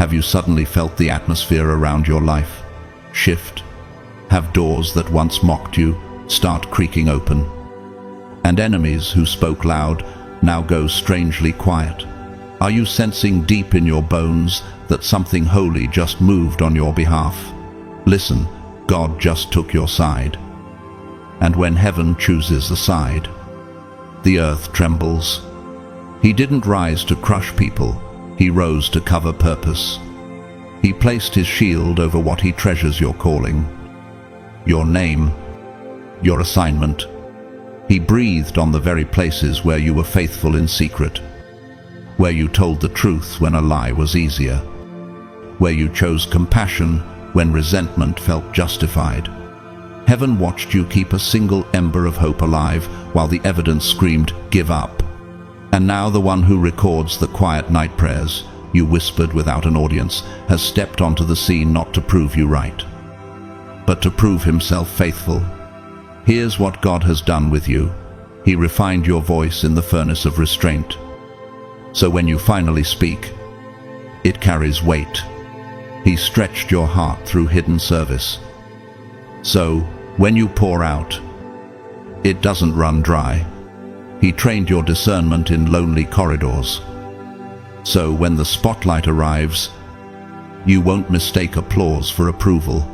Have you suddenly felt the atmosphere around your life shift? Have doors that once mocked you start creaking open? And enemies who spoke loud now go strangely quiet? Are you sensing deep in your bones that something holy just moved on your behalf? Listen, God just took your side. And when heaven chooses a side, the earth trembles. He didn't rise to crush people, he rose to cover purpose. He placed his shield over what he treasures: your calling, your name, your assignment. He breathed on the very places where you were faithful in secret, where you told the truth when a lie was easier, where you chose compassion when resentment felt justified. Heaven watched you keep a single ember of hope alive while the evidence screamed, "Give up." And now the one who records the quiet night prayers you whispered without an audience has stepped onto the scene, not to prove you right, but to prove himself faithful. Here's what God has done with you. He refined your voice in the furnace of restraint. So when you finally speak, it carries weight. He stretched your heart through hidden service. So when you pour out, it doesn't run dry. He trained your discernment in lonely corridors. So when the spotlight arrives, you won't mistake applause for approval.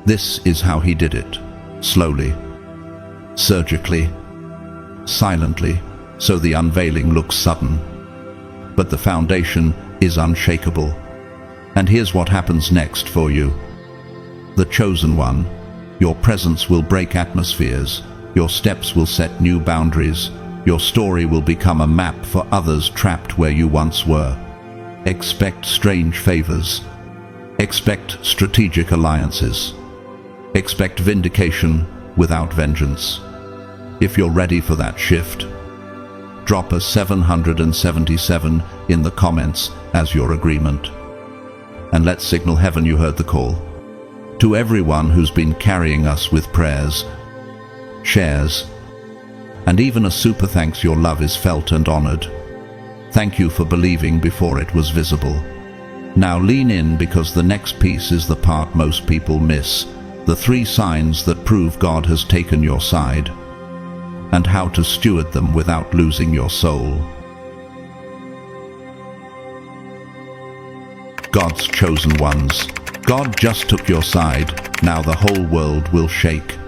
This is how he did it. Slowly, surgically, silently, so the unveiling looks sudden. But the foundation is unshakable. And here's what happens next for you. The chosen one, your presence will break atmospheres, your steps will set new boundaries, your story will become a map for others trapped where you once were. Expect strange favors. Expect strategic alliances. Expect vindication without vengeance. If you're ready for that shift, drop a 777 in the comments as your agreement. And let's signal heaven you heard the call. To everyone who's been carrying us with prayers, shares, and even a super thanks, your love is felt and honored. Thank you for believing before it was visible. Now lean in, because the next piece is the part most people miss. The 3 signs that prove God has taken your side, and how to steward them without losing your soul. God's chosen ones. God just took your side, now the whole world will shake.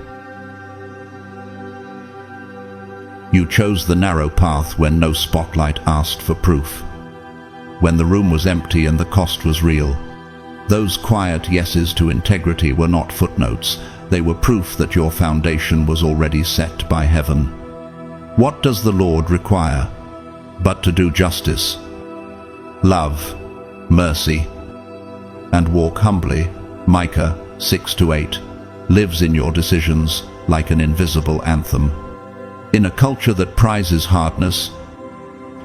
You chose the narrow path when no spotlight asked for proof. When the room was empty and the cost was real. Those quiet yeses to integrity were not footnotes, they were proof that your foundation was already set by heaven. What does the Lord require? But to do justice, love, mercy, and walk humbly. Micah 6-8 lives in your decisions like an invisible anthem. In a culture that prizes hardness,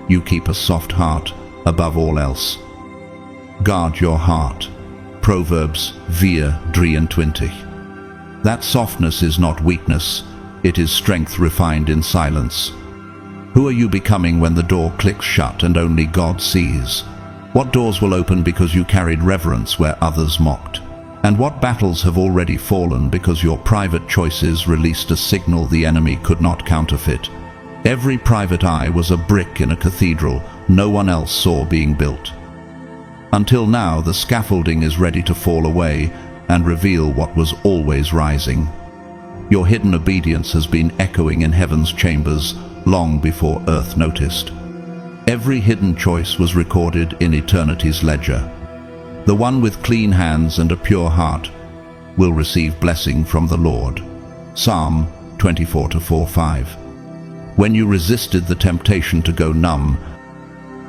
you keep a soft heart above all else. Guard your heart. Proverbs 4:23. That softness is not weakness, it is strength refined in silence. Who are you becoming when the door clicks shut and only God sees? What doors will open because you carried reverence where others mocked? And what battles have already fallen because your private choices released a signal the enemy could not counterfeit? Every private eye was a brick in a cathedral no one else saw being built. Until now, the scaffolding is ready to fall away and reveal what was always rising. Your hidden obedience has been echoing in heaven's chambers long before earth noticed. Every hidden choice was recorded in eternity's ledger. The one with clean hands and a pure heart will receive blessing from the Lord. Psalm 24:4-5. When you resisted the temptation to go numb,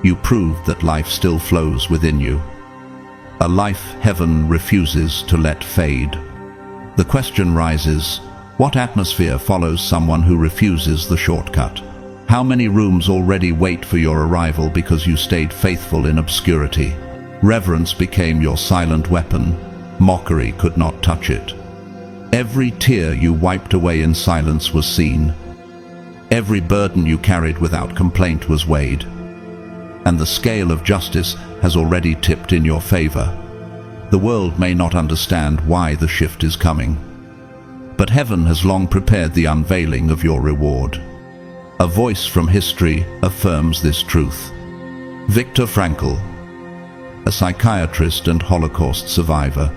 you proved that life still flows within you. A life heaven refuses to let fade. The question rises, what atmosphere follows someone who refuses the shortcut? How many rooms already wait for your arrival because you stayed faithful in obscurity? Reverence became your silent weapon. Mockery could not touch it. Every tear you wiped away in silence was seen. Every burden you carried without complaint was weighed. and the scale of justice has already tipped in your favor. The world may not understand why the shift is coming, but heaven has long prepared the unveiling of your reward. A voice from history affirms this truth. Viktor Frankl, a psychiatrist and Holocaust survivor,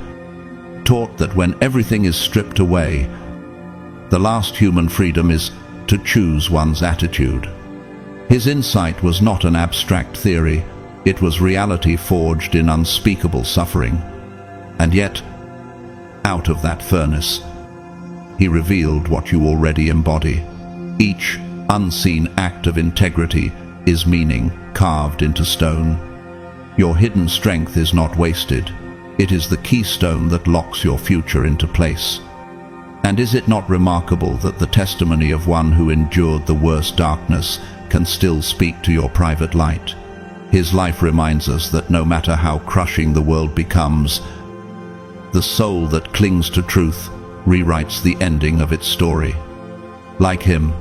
taught that when everything is stripped away, the last human freedom is to choose one's attitude. His insight was not an abstract theory, it was reality forged in unspeakable suffering. And yet, out of that furnace, he revealed what you already embody. Each unseen act of integrity is meaning carved into stone. Your hidden strength is not wasted. It is the keystone that locks your future into place. And is it not remarkable that the testimony of one who endured the worst darkness can still speak to your private light? His life reminds us that no matter how crushing the world becomes, the soul that clings to truth rewrites the ending of its story. Like him,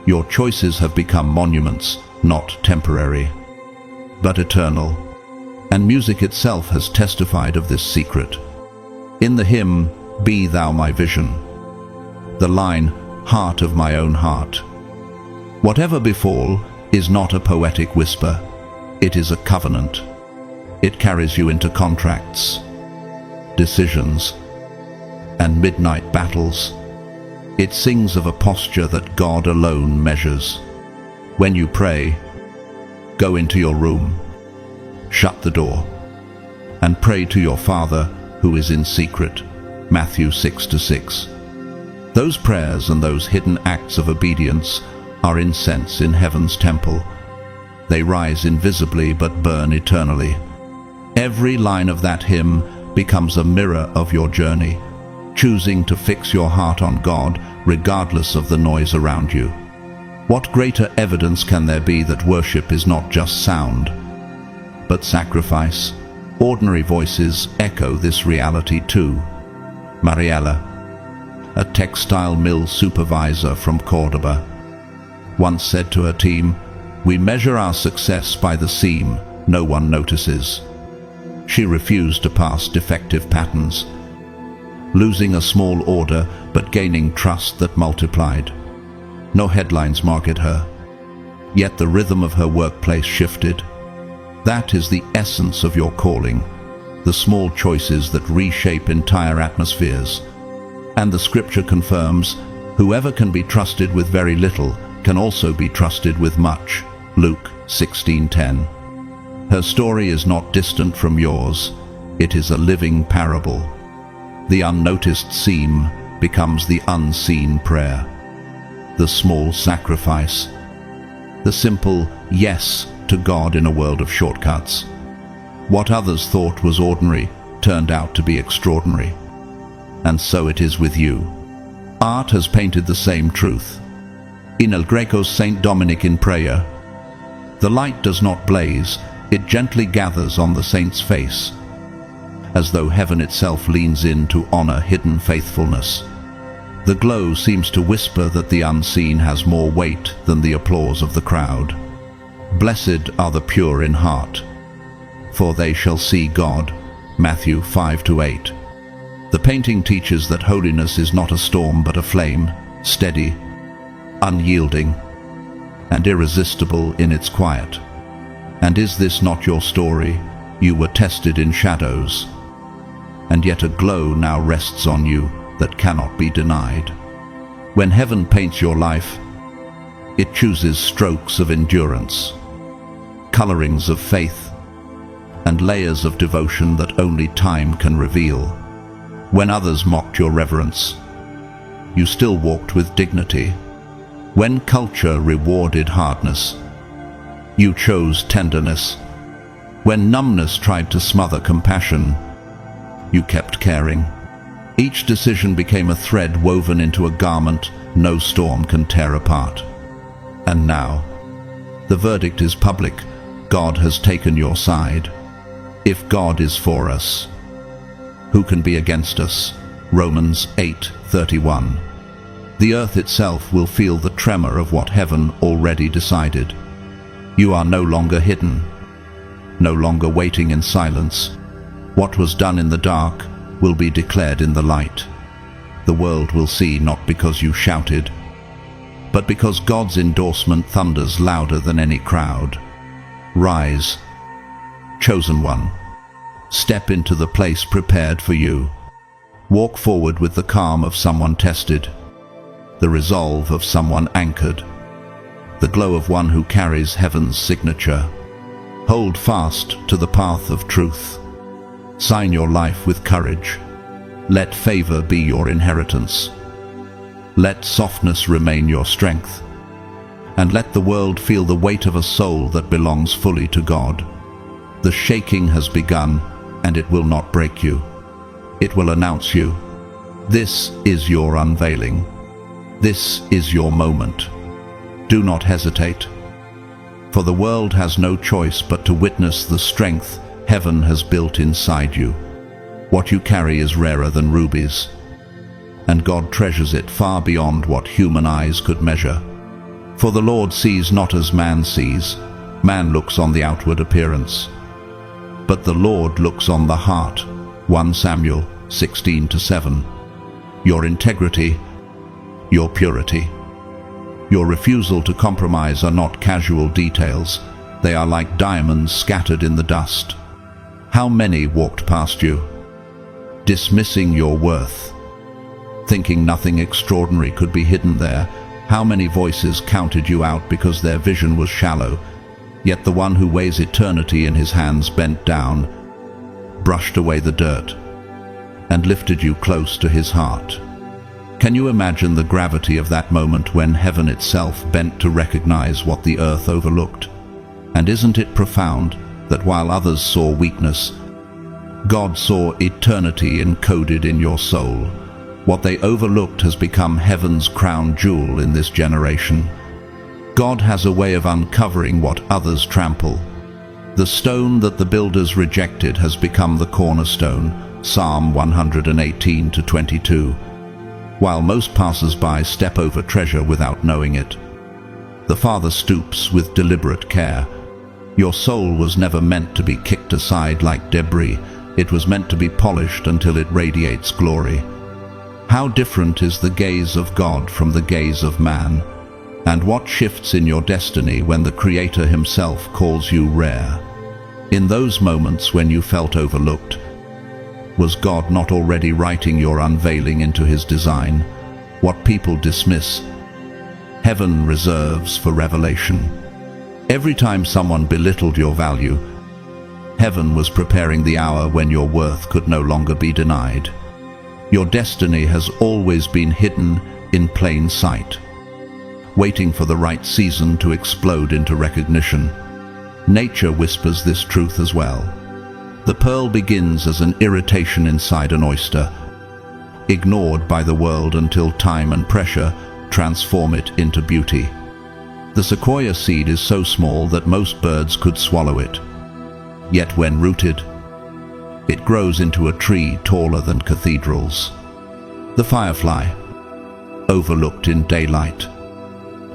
your choices have become monuments, not temporary, but eternal. And music itself has testified of this secret. In the hymn, "Be Thou My Vision," the line, "Heart of my own heart," whatever befall is not a poetic whisper, it is a covenant. It carries you into contracts, decisions, and midnight battles. It sings of a posture that God alone measures. When you pray, go into your room, shut the door, and pray to your Father who is in secret. Matthew 6:6. Those prayers and those hidden acts of obedience are incense in heaven's temple. They rise invisibly but burn eternally. Every line of that hymn becomes a mirror of your journey, choosing to fix your heart on God regardless of the noise around you. What greater evidence can there be that worship is not just sound, but sacrifice? Ordinary voices echo this reality too. Mariela, a textile mill supervisor from Cordoba, once said to her team, "We measure our success by the seam no one notices." She refused to pass defective patterns, losing a small order but gaining trust that multiplied. No headlines market her, yet the rhythm of her workplace shifted. That is the essence of your calling, the small choices that reshape entire atmospheres. And the scripture confirms, whoever can be trusted with very little can also be trusted with much. Luke 16:10. Her story is not distant from yours, it is a living parable. The unnoticed seam becomes the unseen prayer, the small sacrifice, the simple yes to God in a world of shortcuts. What others thought was ordinary turned out to be extraordinary. And so it is with you. Art has painted the same truth. In El Greco's Saint Dominic in prayer, the light does not blaze, it gently gathers on the saint's face, as though heaven itself leans in to honor hidden faithfulness. The glow seems to whisper that the unseen has more weight than the applause of the crowd. Blessed are the pure in heart, for they shall see God. Matthew 5-8. The painting teaches that holiness is not a storm but a flame, steady, unyielding, and irresistible in its quiet. And is this not your story? You were tested in shadows, and yet a glow now rests on you that cannot be denied. When heaven paints your life, it chooses strokes of endurance, colorings of faith, and layers of devotion that only time can reveal. When others mocked your reverence, you still walked with dignity. When culture rewarded hardness, you chose tenderness. When numbness tried to smother compassion, you kept caring. Each decision became a thread woven into a garment no storm can tear apart. And now, the verdict is public. God has taken your side. If God is for us, who can be against us? Romans 8:31. The earth itself will feel the tremor of what heaven already decided. You are no longer hidden, no longer waiting in silence. What was done in the dark will be declared in the light. The world will see not because you shouted, but because God's endorsement thunders louder than any crowd. Rise, chosen one. Step into the place prepared for you. Walk forward with the calm of someone tested, the resolve of someone anchored, the glow of one who carries heaven's signature. Hold fast to the path of truth. Sign your life with courage. Let favor be your inheritance. Let softness remain your strength. And let the world feel the weight of a soul that belongs fully to God. The shaking has begun, and it will not break you. It will announce you. This is your unveiling. This is your moment. Do not hesitate, for the world has no choice but to witness the strength heaven has built inside you. What you carry is rarer than rubies, and God treasures it far beyond what human eyes could measure. For the Lord sees not as man sees. Man looks on the outward appearance, but the Lord looks on the heart. 1 Samuel 16:7. Your integrity, your purity, your refusal to compromise are not casual details. They are like diamonds scattered in the dust. How many walked past you, dismissing your worth, thinking nothing extraordinary could be hidden there? How many voices counted you out because their vision was shallow? Yet the one who weighs eternity in his hands bent down, brushed away the dirt, and lifted you close to his heart. Can you imagine the gravity of that moment when heaven itself bent to recognize what the earth overlooked? And isn't it profound that while others saw weakness, God saw eternity encoded in your soul? What they overlooked has become heaven's crown jewel in this generation. God has a way of uncovering what others trample. The stone that the builders rejected has become the cornerstone. Psalm 118:22. While most passers-by step over treasure without knowing it, the Father stoops with deliberate care. Your soul was never meant to be kicked aside like debris. It was meant to be polished until it radiates glory. How different is the gaze of God from the gaze of man? And what shifts in your destiny when the Creator himself calls you rare? In those moments when you felt overlooked, was God not already writing your unveiling into his design? What people dismiss, heaven reserves for revelation. Every time someone belittled your value, heaven was preparing the hour when your worth could no longer be denied. Your destiny has always been hidden in plain sight, waiting for the right season to explode into recognition. Nature whispers this truth as well. The pearl begins as an irritation inside an oyster, ignored by the world until time and pressure transform it into beauty. The sequoia seed is so small that most birds could swallow it. Yet when rooted, it grows into a tree taller than cathedrals. The firefly, overlooked in daylight,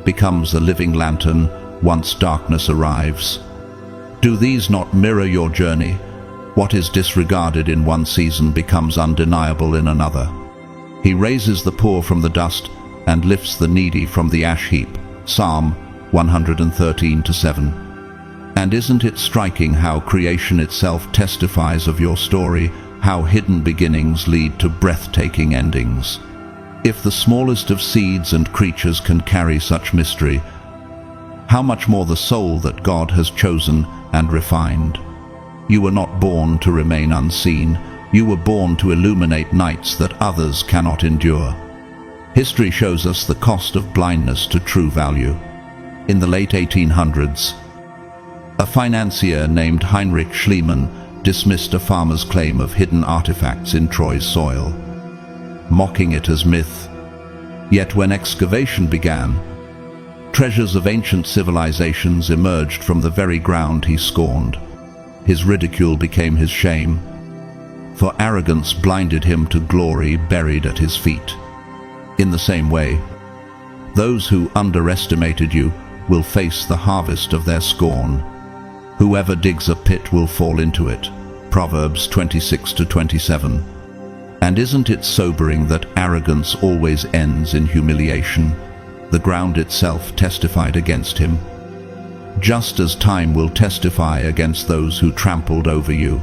becomes a living lantern once darkness arrives. Do these not mirror your journey? What is disregarded in one season becomes undeniable in another. He raises the poor from the dust and lifts the needy from the ash heap. Psalm 113:7. And isn't it striking how creation itself testifies of your story, how hidden beginnings lead to breathtaking endings? If the smallest of seeds and creatures can carry such mystery, how much more the soul that God has chosen and refined? You were not born to remain unseen. You were born to illuminate nights that others cannot endure. History shows us the cost of blindness to true value. In the late 1800s, a financier named Heinrich Schliemann dismissed a farmer's claim of hidden artifacts in Troy's soil, mocking it as myth. Yet when excavation began, treasures of ancient civilizations emerged from the very ground he scorned. His ridicule became his shame, for arrogance blinded him to glory buried at his feet. In the same way, those who underestimated you will face the harvest of their scorn. Whoever digs a pit will fall into it. Proverbs 26-27. And isn't it sobering that arrogance always ends in humiliation? The ground itself testified against him. Just as time will testify against those who trampled over you.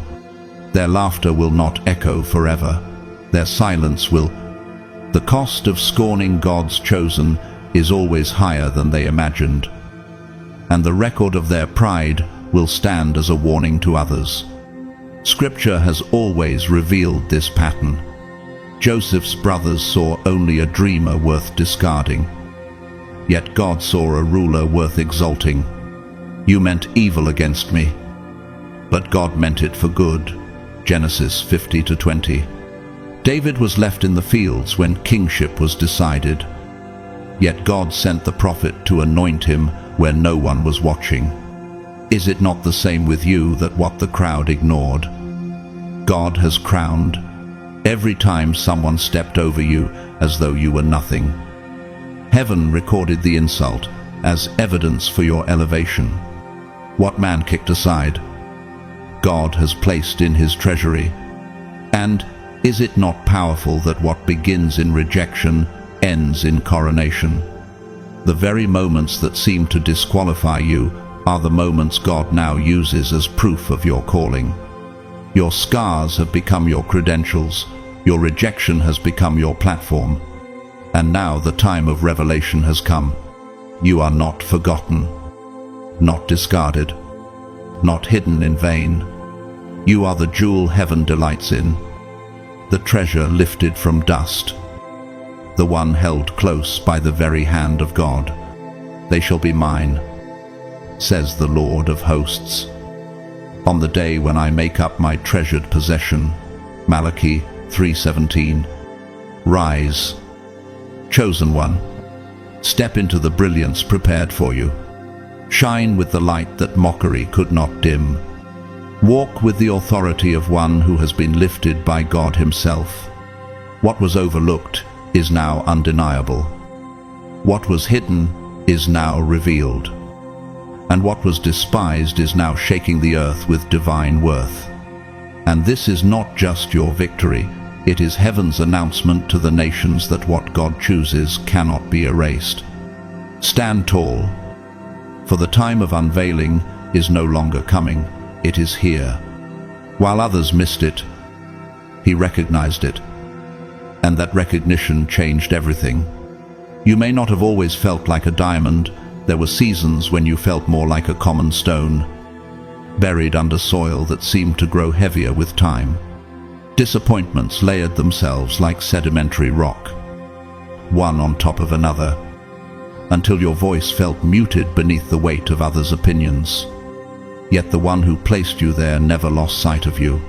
Their laughter will not echo forever. Their silence will. The cost of scorning God's chosen is always higher than they imagined. And the record of their pride will stand as a warning to others. Scripture has always revealed this pattern. Joseph's brothers saw only a dreamer worth discarding. Yet God saw a ruler worth exalting. You meant evil against me, but God meant it for good. Genesis 50-20. David was left in the fields when kingship was decided. Yet God sent the prophet to anoint him where no one was watching. Is it not the same with you that what the crowd ignored, God has crowned every time someone stepped over you as though you were nothing? Heaven recorded the insult as evidence for your elevation. What man kicked aside, God has placed in his treasury. And is it not powerful that what begins in rejection ends in coronation? The very moments that seem to disqualify you are the moments God now uses as proof of your calling. Your scars have become your credentials. Your rejection has become your platform. And now the time of revelation has come. You are not forgotten, not discarded, not hidden in vain. You are the jewel heaven delights in, the treasure lifted from dust, the one held close by the very hand of God. They shall be mine, says the Lord of hosts, on the day when I make up my treasured possession. Malachi 3:17. Rise, chosen one. Step into the brilliance prepared for you. Shine with the light that mockery could not dim. Walk with the authority of one who has been lifted by God himself. What was overlooked is now undeniable. What was hidden is now revealed. And what was despised is now shaking the earth with divine worth. And this is not just your victory, it is heaven's announcement to the nations that what God chooses cannot be erased. Stand tall, for the time of unveiling is no longer coming, it is here. While others missed it, he recognized it, and that recognition changed everything. You may not have always felt like a diamond. There were seasons when you felt more like a common stone, buried under soil that seemed to grow heavier with time. Disappointments layered themselves like sedimentary rock, one on top of another, until your voice felt muted beneath the weight of others' opinions. Yet the one who placed you there never lost sight of you.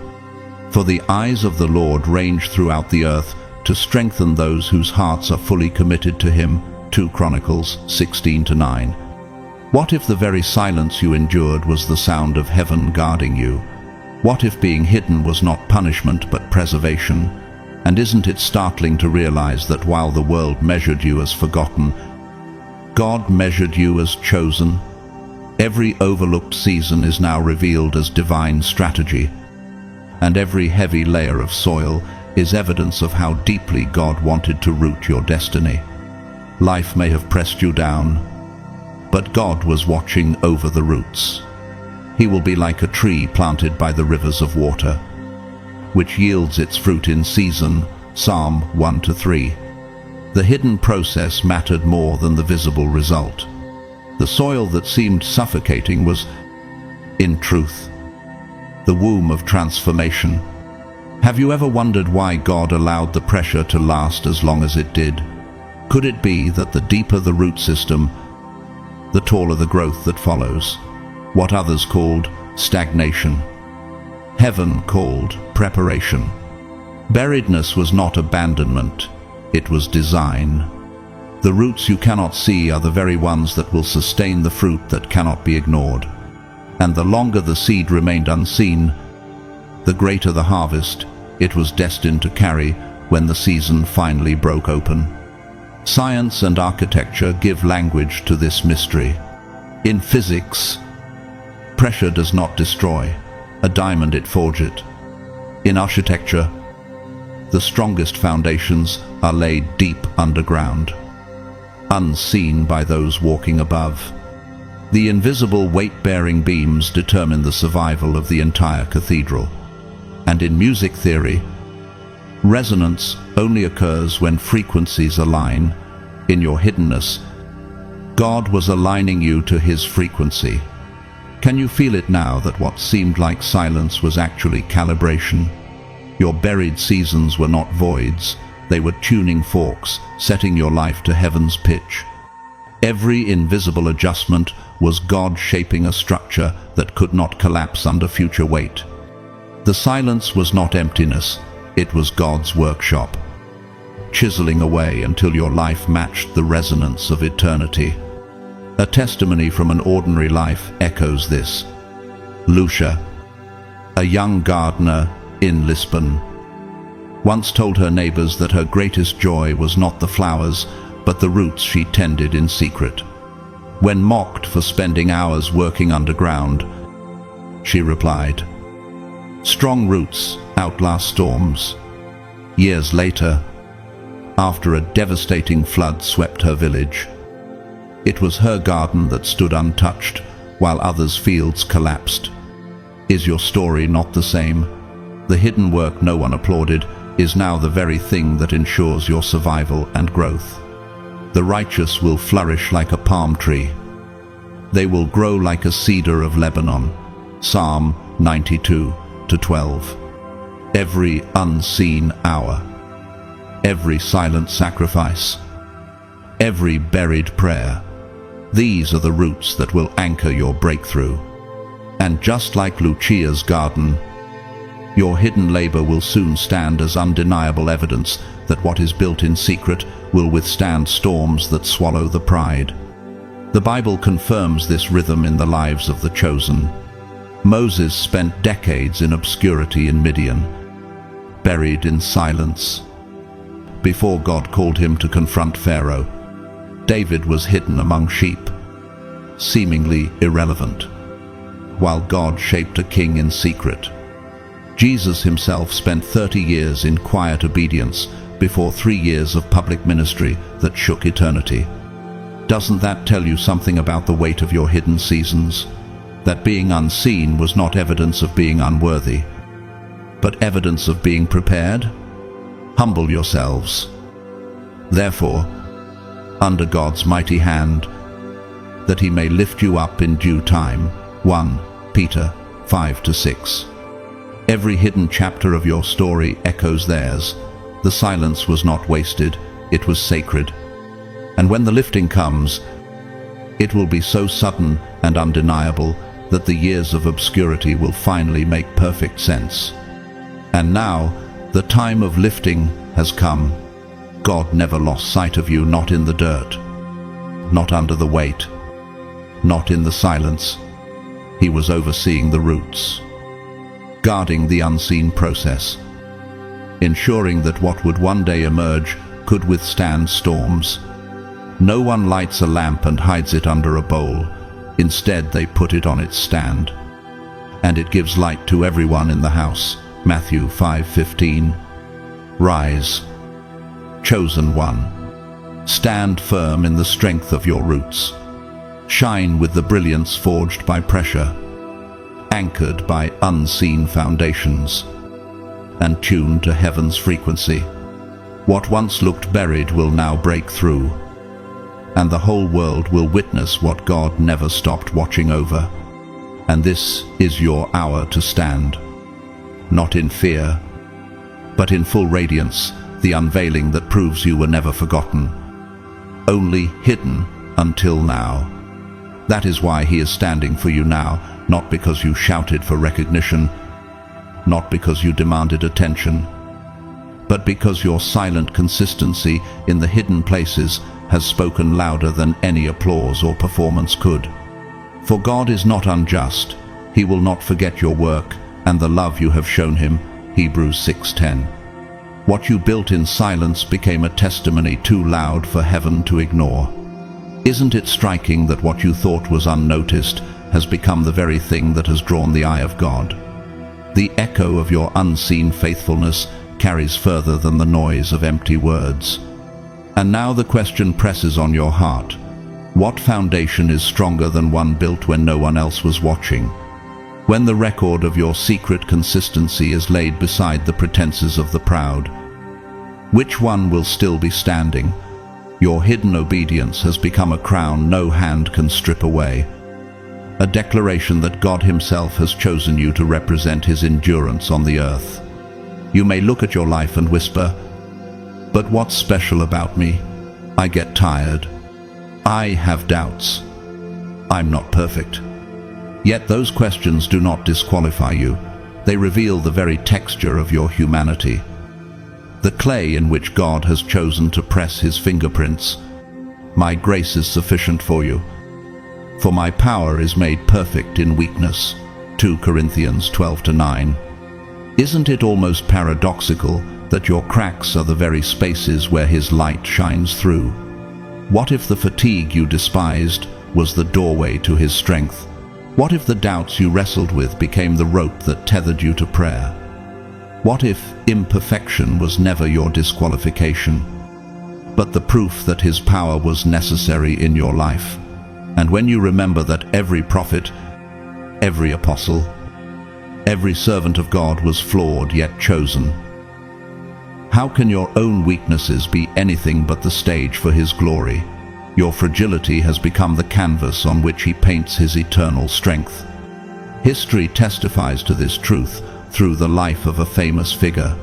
For the eyes of the Lord range throughout the earth to strengthen those whose hearts are fully committed to him. 2 Chronicles 16-9. What if the very silence you endured was the sound of heaven guarding you? What if being hidden was not punishment but preservation? And isn't it startling to realize that while the world measured you as forgotten, God measured you as chosen? Every overlooked season is now revealed as divine strategy, and every heavy layer of soil is evidence of how deeply God wanted to root your destiny. Life may have pressed you down, but God was watching over the roots. He will be like a tree planted by the rivers of water, which yields its fruit in season. Psalm 1-3. The hidden process mattered more than the visible result. The soil that seemed suffocating was, in truth, the womb of transformation. Have you ever wondered why God allowed the pressure to last as long as it did? Could it be that the deeper the root system, the taller the growth that follows? What others called stagnation, heaven called preparation. Buriedness was not abandonment, it was design. The roots you cannot see are the very ones that will sustain the fruit that cannot be ignored. And the longer the seed remained unseen, the greater the harvest it was destined to carry when the season finally broke open. Science and architecture give language to this mystery. In physics, pressure does not destroy a diamond, it forges it. In architecture, the strongest foundations are laid deep underground, unseen by those walking above. The invisible weight-bearing beams determine the survival of the entire cathedral. And in music theory, resonance only occurs when frequencies align. In your hiddenness, God was aligning you to His frequency. Can you feel it now, that what seemed like silence was actually calibration? Your buried seasons were not voids, they were tuning forks, setting your life to heaven's pitch. Every invisible adjustment was God shaping a structure that could not collapse under future weight. The silence was not emptiness, it was God's workshop, chiseling away until your life matched the resonance of eternity. A testimony from an ordinary life echoes this. Lucia, a young gardener in Lisbon, once told her neighbors that her greatest joy was not the flowers, but the roots she tended in secret. When mocked for spending hours working underground, she replied, "Strong roots outlast storms." Years later, after a devastating flood swept her village, it was her garden that stood untouched while others' fields collapsed. Is your story not the same? The hidden work no one applauded is now the very thing that ensures your survival and growth. The righteous will flourish like a palm tree. They will grow like a cedar of Lebanon. Psalm 92:12. Every unseen hour, every silent sacrifice, every buried prayer, these are the roots that will anchor your breakthrough. And just like Lucia's garden, your hidden labor will soon stand as undeniable evidence that what is built in secret will withstand storms that swallow the pride. The Bible confirms this rhythm in the lives of the chosen. Moses spent decades in obscurity in Midian, buried in silence. Before God called him to confront Pharaoh, David was hidden among sheep, seemingly irrelevant, while God shaped a king in secret. Jesus himself spent 30 years in quiet obedience before 3 years of public ministry that shook eternity. Doesn't that tell you something about the weight of your hidden seasons? That being unseen was not evidence of being unworthy, but evidence of being prepared? Humble yourselves, therefore, under God's mighty hand, that he may lift you up in due time. 1 Peter 5-6. Every hidden chapter of your story echoes theirs. The silence was not wasted, it was sacred. And when the lifting comes, it will be so sudden and undeniable that the years of obscurity will finally make perfect sense. And now, the time of lifting has come. God never lost sight of you, not in the dirt, not under the weight, not in the silence. He was overseeing the roots, guarding the unseen process, ensuring that what would one day emerge could withstand storms. No one lights a lamp and hides it under a bowl. Instead, they put it on its stand, and it gives light to everyone in the house. Matthew 5:15. Rise, chosen one. Stand firm in the strength of your roots. Shine with the brilliance forged by pressure, anchored by unseen foundations, and tuned to heaven's frequency. What once looked buried will now break through, and the whole world will witness what God never stopped watching over. And this is your hour to stand, not in fear, but in full radiance, the unveiling that proves you were never forgotten, only hidden until now. That is why he is standing for you now, not because you shouted for recognition, not because you demanded attention, but because your silent consistency in the hidden places has spoken louder than any applause or performance could. For God is not unjust. He will not forget your work and the love you have shown him. Hebrews 6:10. What you built in silence became a testimony too loud for heaven to ignore. Isn't it striking that what you thought was unnoticed has become the very thing that has drawn the eye of God? The echo of your unseen faithfulness carries further than the noise of empty words. And now the question presses on your heart. What foundation is stronger than one built when no one else was watching? When the record of your secret consistency is laid beside the pretenses of the proud, which one will still be standing? Your hidden obedience has become a crown no hand can strip away, a declaration that God Himself has chosen you to represent His endurance on the earth. You may look at your life and whisper, "But what's special about me? I get tired. I have doubts. I'm not perfect." Yet those questions do not disqualify you. They reveal the very texture of your humanity, the clay in which God has chosen to press His fingerprints. My grace is sufficient for you, for my power is made perfect in weakness. 2 Corinthians 12-9. Isn't it almost paradoxical that your cracks are the very spaces where His light shines through? What if the fatigue you despised was the doorway to His strength? What if the doubts you wrestled with became the rope that tethered you to prayer? What if imperfection was never your disqualification, but the proof that His power was necessary in your life? And when you remember that every prophet, every apostle, every servant of God was flawed yet chosen, how can your own weaknesses be anything but the stage for His glory? Your fragility has become the canvas on which He paints His eternal strength. History testifies to this truth through the life of a famous figure,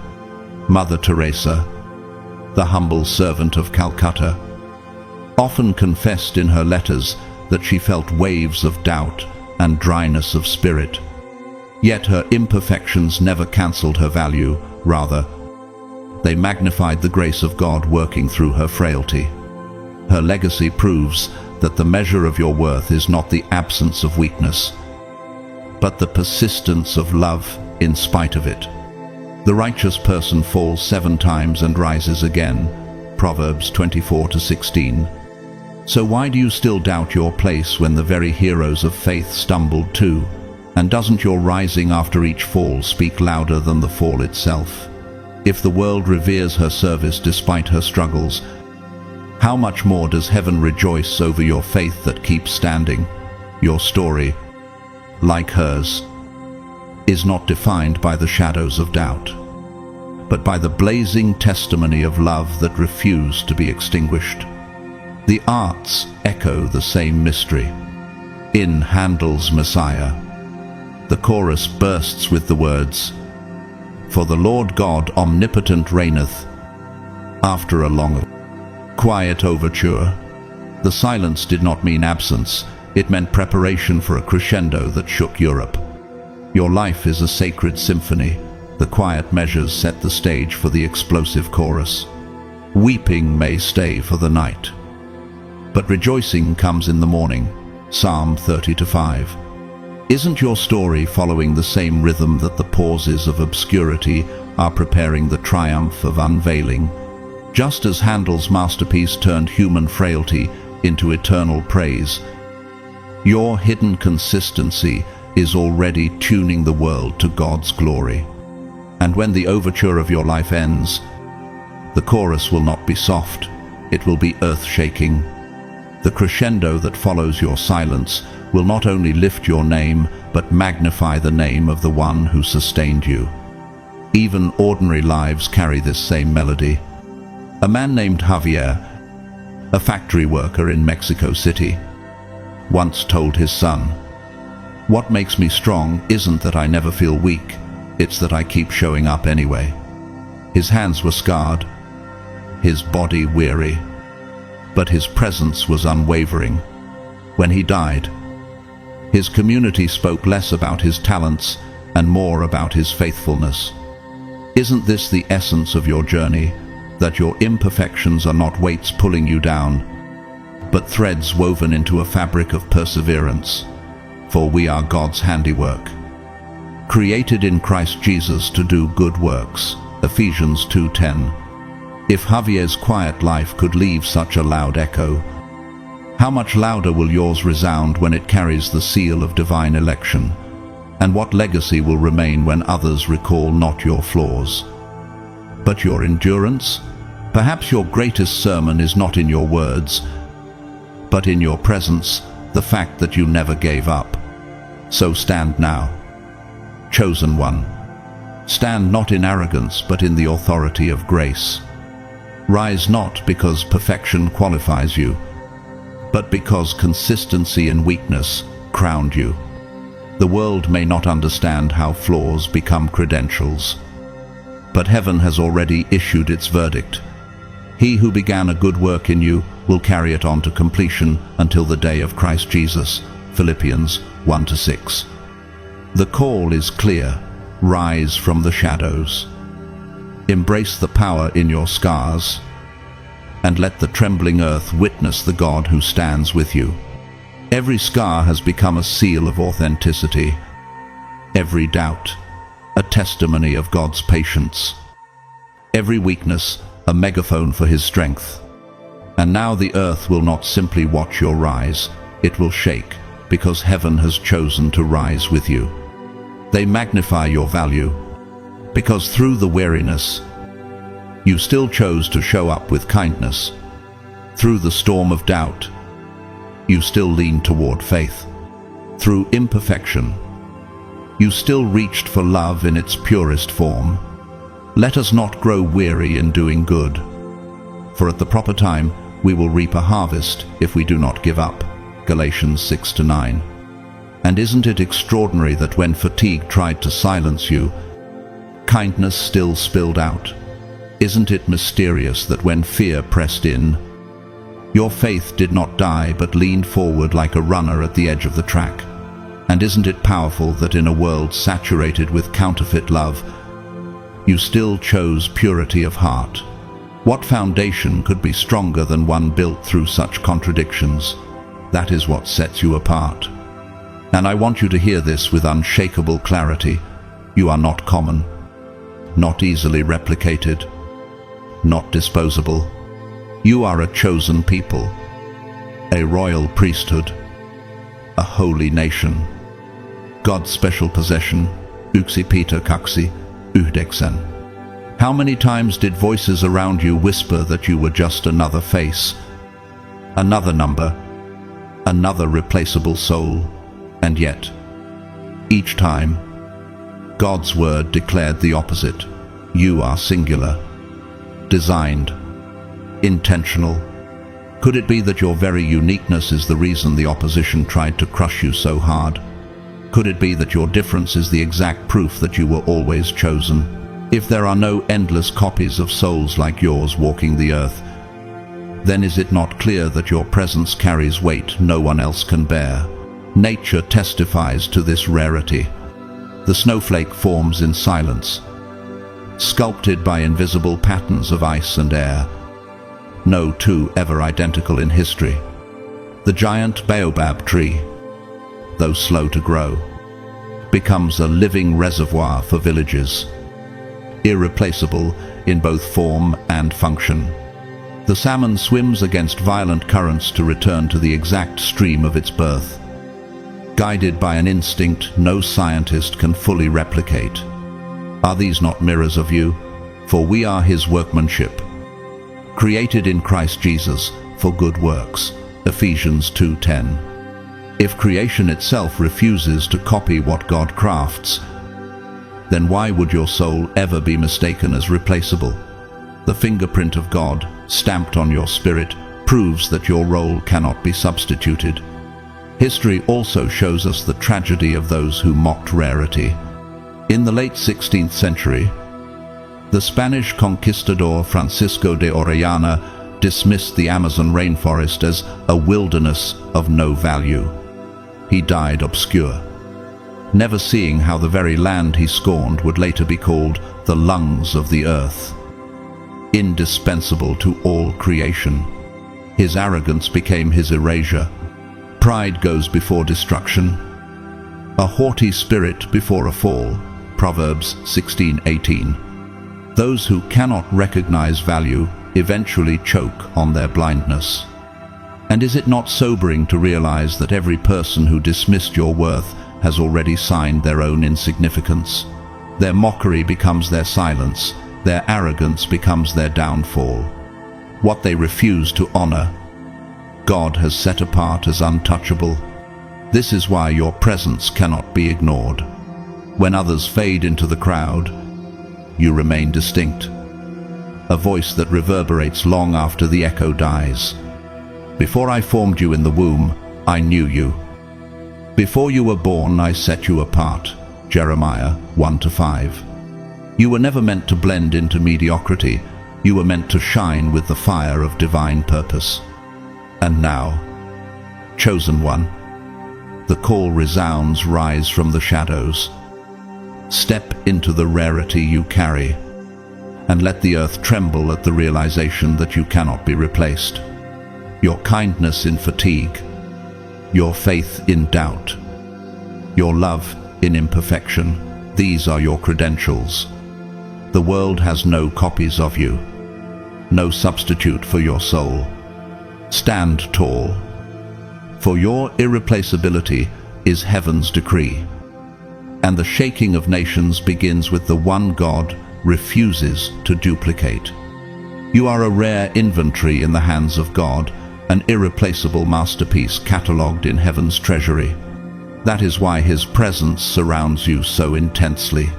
Mother Teresa, the humble servant of Calcutta, often confessed in her letters that she felt waves of doubt and dryness of spirit. Yet her imperfections never cancelled her value, rather, they magnified the grace of God working through her frailty. Her legacy proves that the measure of your worth is not the absence of weakness, but the persistence of love in spite of it. The righteous person falls 7 times and rises again. Proverbs 24-16. So why do you still doubt your place when the very heroes of faith stumbled too? And doesn't your rising after each fall speak louder than the fall itself? If the world reveres her service despite her struggles, how much more does heaven rejoice over your faith that keeps standing? Your story, like hers, is not defined by the shadows of doubt, but by the blazing testimony of love that refused to be extinguished. The arts echo the same mystery. In Handel's Messiah, the chorus bursts with the words, "For the Lord God omnipotent reigneth." After a long, quiet overture, the silence did not mean absence, it meant preparation for a crescendo that shook Europe. Your life is a sacred symphony. The quiet measures set the stage for the explosive chorus. Weeping may stay for the night, but rejoicing comes in the morning. Psalm 30-5. Isn't your story following the same rhythm that the pauses of obscurity are preparing the triumph of unveiling? Just as Handel's masterpiece turned human frailty into eternal praise, your hidden consistency is already tuning the world to God's glory. And when the overture of your life ends, the chorus will not be soft, it will be earth-shaking. The crescendo that follows your silence will not only lift your name, but magnify the name of the one who sustained you. Even ordinary lives carry this same melody. A man named Javier, a factory worker in Mexico City, once told his son, "What makes me strong isn't that I never feel weak, it's that I keep showing up anyway." His hands were scarred, his body weary, but his presence was unwavering. When he died, his community spoke less about his talents and more about his faithfulness. Isn't this the essence of your journey? That your imperfections are not weights pulling you down, but threads woven into a fabric of perseverance. For we are God's handiwork, created in Christ Jesus to do good works. Ephesians 2:10. If Javier's quiet life could leave such a loud echo, How much louder will yours resound when it carries the seal of divine election? And what legacy will remain when others recall not your flaws, but your endurance? Perhaps your greatest sermon is not in your words, but in your presence, the fact that you never gave up. So stand now, chosen one. Stand not in arrogance, but in the authority of grace. Rise not because perfection qualifies you, but because consistency in weakness crowned you. The world may not understand how flaws become credentials, but heaven has already issued its verdict. He who began a good work in you will carry it on to completion until the day of Christ Jesus. Philippians 1-6. The call is clear. Rise from the shadows. Embrace the power in your scars, and let the trembling earth witness the God who stands with you. Every scar has become a seal of authenticity. Every doubt, a testimony of God's patience. Every weakness, a megaphone for His strength. And now the earth will not simply watch your rise, it will shake, because heaven has chosen to rise with you. They magnify your value, because through the weariness, you still chose to show up with kindness. Through the storm of doubt, you still leaned toward faith. Through imperfection, you still reached for love in its purest form. Let us not grow weary in doing good, for at the proper time we will reap a harvest if we do not give up. Galatians 6-9. And isn't it extraordinary that when fatigue tried to silence you, kindness still spilled out? Isn't it mysterious that when fear pressed in, your faith did not die but leaned forward like a runner at the edge of the track? And isn't it powerful that in a world saturated with counterfeit love, you still chose purity of heart? What foundation could be stronger than one built through such contradictions? That is what sets you apart. And I want you to hear this with unshakable clarity. You are not common, not easily replicated, not disposable. You are a chosen people, a royal priesthood, a holy nation, God's special possession. Yksi Peter 2:9. How many times did voices around you whisper that you were just another face, another number, another replaceable soul? And yet, each time, God's word declared the opposite. You are singular, designed, intentional. Could it be that your very uniqueness is the reason the opposition tried to crush you so hard? Could it be that your difference is the exact proof that you were always chosen? If there are no endless copies of souls like yours walking the earth, then is it not clear that your presence carries weight no one else can bear? Nature testifies to this rarity. The snowflake forms in silence, sculpted by invisible patterns of ice and air. No two ever identical in history. The giant baobab tree, though slow to grow, becomes a living reservoir for villages, irreplaceable in both form and function. The salmon swims against violent currents to return to the exact stream of its birth, guided by an instinct no scientist can fully replicate. Are these not mirrors of you? For we are His workmanship, created in Christ Jesus for good works. Ephesians 2:10. If creation itself refuses to copy what God crafts, then why would your soul ever be mistaken as replaceable? The fingerprint of God, stamped on your spirit, proves that your role cannot be substituted. History also shows us the tragedy of those who mocked rarity. In the late 16th century, the Spanish conquistador Francisco de Orellana dismissed the Amazon rainforest as a wilderness of no value. He died obscure, never seeing how the very land he scorned would later be called the lungs of the earth, indispensable to all creation. His arrogance became his erasure. Pride goes before destruction, a haughty spirit before a fall. Proverbs 16:18. Those who cannot recognize value eventually choke on their blindness. And is it not sobering to realize that every person who dismissed your worth has already signed their own insignificance? Their mockery becomes their silence, their arrogance becomes their downfall. What they refuse to honor, God has set apart as untouchable. This is why your presence cannot be ignored. When others fade into the crowd, you remain distinct. A voice that reverberates long after the echo dies. Before I formed you in the womb, I knew you. Before you were born, I set you apart. Jeremiah 1-5. You were never meant to blend into mediocrity. You were meant to shine with the fire of divine purpose. And now, chosen one, the call resounds, rise from the shadows. Step into the rarity you carry, and let the earth tremble at the realization that you cannot be replaced. Your kindness in fatigue, your faith in doubt, your love in imperfection, these are your credentials. The world has no copies of you, no substitute for your soul. Stand tall, for your irreplaceability is heaven's decree. And the shaking of nations begins with the one God refuses to duplicate. You are a rare inventory in the hands of God, an irreplaceable masterpiece catalogued in heaven's treasury. That is why His presence surrounds you so intensely,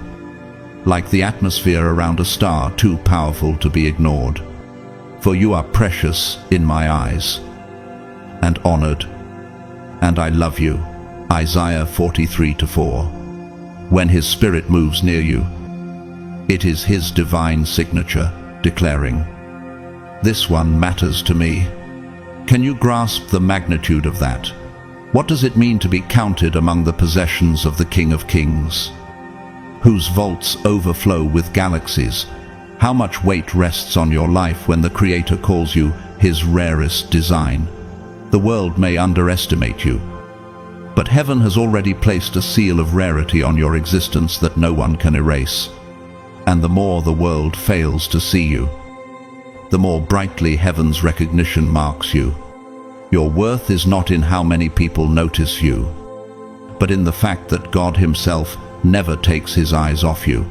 like the atmosphere around a star too powerful to be ignored. For you are precious in my eyes, and honored, and I love you. Isaiah 43-4. When His Spirit moves near you, it is His divine signature, declaring, "This one matters to me." Can you grasp the magnitude of that? What does it mean to be counted among the possessions of the King of Kings, whose vaults overflow with galaxies? How much weight rests on your life when the Creator calls you His rarest design? The world may underestimate you, but heaven has already placed a seal of rarity on your existence that no one can erase. And the more the world fails to see you, the more brightly heaven's recognition marks you. Your worth is not in how many people notice you, but in the fact that God Himself never takes His eyes off you.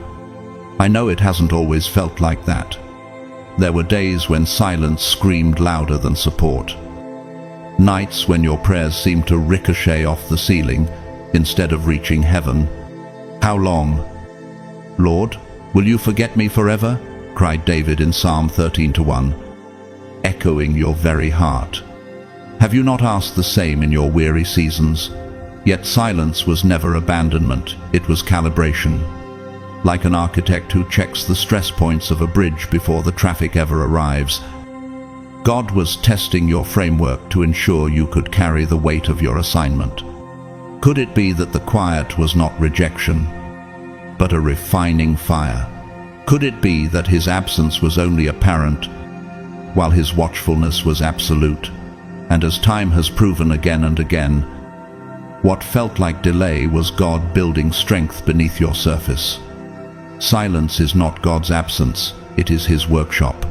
I know it hasn't always felt like that. There were days when silence screamed louder than support. Nights when your prayers seemed to ricochet off the ceiling instead of reaching heaven. How long? Lord, will you forget me forever? Cried David in Psalm 13-1, echoing your very heart. Have you not asked the same in your weary seasons? Yet silence was never abandonment, it was calibration. Like an architect who checks the stress points of a bridge before the traffic ever arrives, God was testing your framework to ensure you could carry the weight of your assignment. Could it be that the quiet was not rejection, but a refining fire? Could it be that His absence was only apparent, while His watchfulness was absolute? And as time has proven again and again, what felt like delay was God building strength beneath your surface. Silence is not God's absence, it is His workshop,